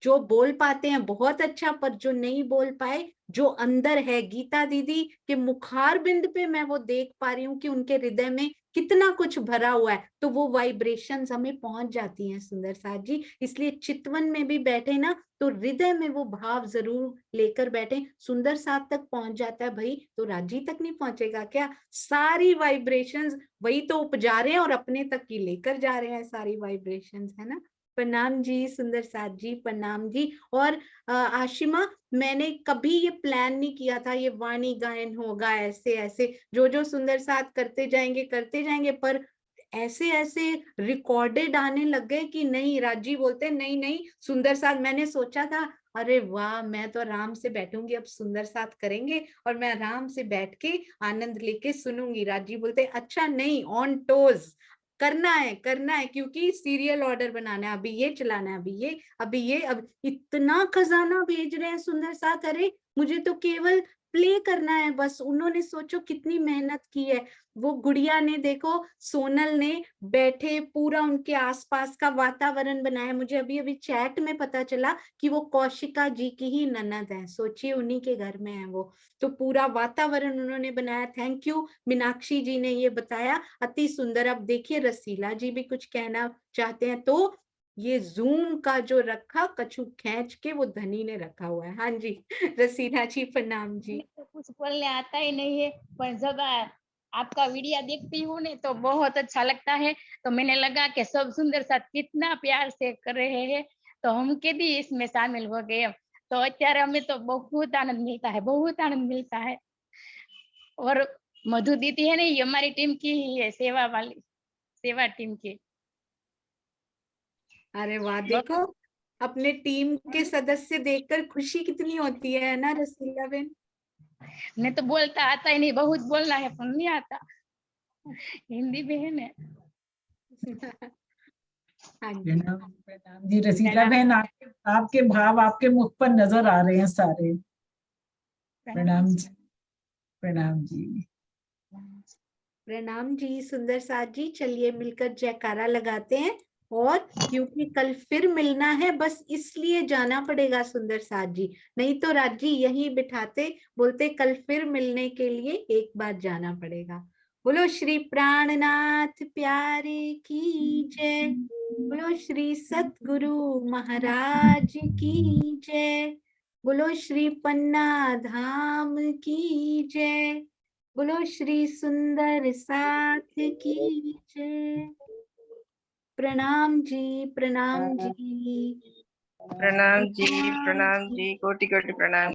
Speaker 1: जो बोल पाते हैं बहुत अच्छा, पर जो नहीं बोल पाए, जो अंदर है, गीता दीदी के मुखार बिंद पे मैं वो देख पा रही हूँ कि उनके हृदय में कितना कुछ भरा हुआ है, तो वो वाइब्रेशंस हमें पहुंच जाती हैं सुंदर साथ जी। इसलिए चितवन में भी बैठे ना तो हृदय में वो भाव जरूर लेकर बैठे। सुंदर साथ तक पहुंच जाता है भाई, तो राजी तक नहीं पहुंचेगा क्या? सारी वाइब्रेशंस वही तो उपजा रहे हैं और अपने तक ही लेकर जा रहे हैं सारी वाइब्रेशंस, है ना। प्रणाम जी सुंदर साथ जी, प्रणाम जी। और आशिमा, मैंने कभी ये प्लान नहीं किया था ये वाणी गायन होगा ऐसे ऐसे, जो सुंदर साथ करते जाएंगे, पर ऐसे ऐसे रिकॉर्डेड आने लग गए कि नहीं, राजी बोलते नहीं नहीं सुंदर साथ। मैंने सोचा था अरे वाह, मैं तो आराम से बैठूंगी, अब सुंदर साथ करेंगे और मैं आराम से बैठ के आनंद लेके सुनूंगी। राजी बोलते अच्छा नहीं, ऑन टोज करना है क्योंकि सीरियल ऑर्डर बनाना है, अभी ये चलाना है, अभी ये अब इतना खजाना भेज रहे हैं सुंदर साथ, अरे मुझे तो केवल प्ले करना है बस। उन्होंने सोचो कितनी मेहनत की है, वो गुड़िया ने, देखो सोनल ने बैठे पूरा उनके आसपास का वातावरण बनाया। मुझे अभी अभी चैट में पता चला कि वो कौशिका जी की ही ननद है, सोचिए उन्हीं के घर में है वो, तो पूरा वातावरण उन्होंने बनाया। थैंक यू मीनाक्षी जी ने ये बताया, अति सुंदर। अब देखिए रसीला जी भी कुछ कहना चाहते हैं, तो ये जूम का जो रखा कछु खींच के वो धनी ने रखा हुआ है। हाँ जी रसीला जी प्रणाम जी।
Speaker 16: तो कुछ बोलने आता ही नहीं है, पर जब आपका वीडियो देखती हूँ ने तो बहुत अच्छा लगता है, तो मैंने लगा कि सब सुंदर साथ कितना प्यार से कर रहे हैं, तो हम के भी इसमें शामिल हो गए। तो अत्यारे हमें तो बहुत आनंद मिलता है, बहुत आनंद मिलता है। और मधु दीदी है ना, ये हमारी टीम की ही है, सेवा टीम की।
Speaker 1: अरे वाह, देखो अपने टीम के सदस्य देखकर खुशी कितनी होती है ना रसीला बेन।
Speaker 16: नहीं तो बोलता आता ही नहीं, बहुत बोलना है पर नहीं आता, हिंदी बहन है।
Speaker 1: हाँ जी
Speaker 11: प्रणाम जी रसीला बहन, आपके भाव आपके मुख पर नजर आ रहे हैं सारे। प्रणाम जी, प्रणाम जी,
Speaker 1: प्रणाम जी सुंदर साथ जी। चलिए मिलकर जयकारा लगाते हैं, और क्योंकि कल फिर मिलना है बस इसलिए जाना पड़ेगा सुंदर साथ जी, नहीं तो राजी यहीं बिठाते, बोलते कल फिर मिलने के लिए एक बार जाना पड़ेगा। बोलो श्री प्राणनाथ प्यारे की जय, बोलो श्री सतगुरु महाराज की जय, बोलो श्री पन्ना धाम की जय, बोलो श्री सुंदर साथ की जय। प्रणाम जी, प्रणाम जी,
Speaker 2: प्रणाम जी, कोटि कोटि प्रणाम।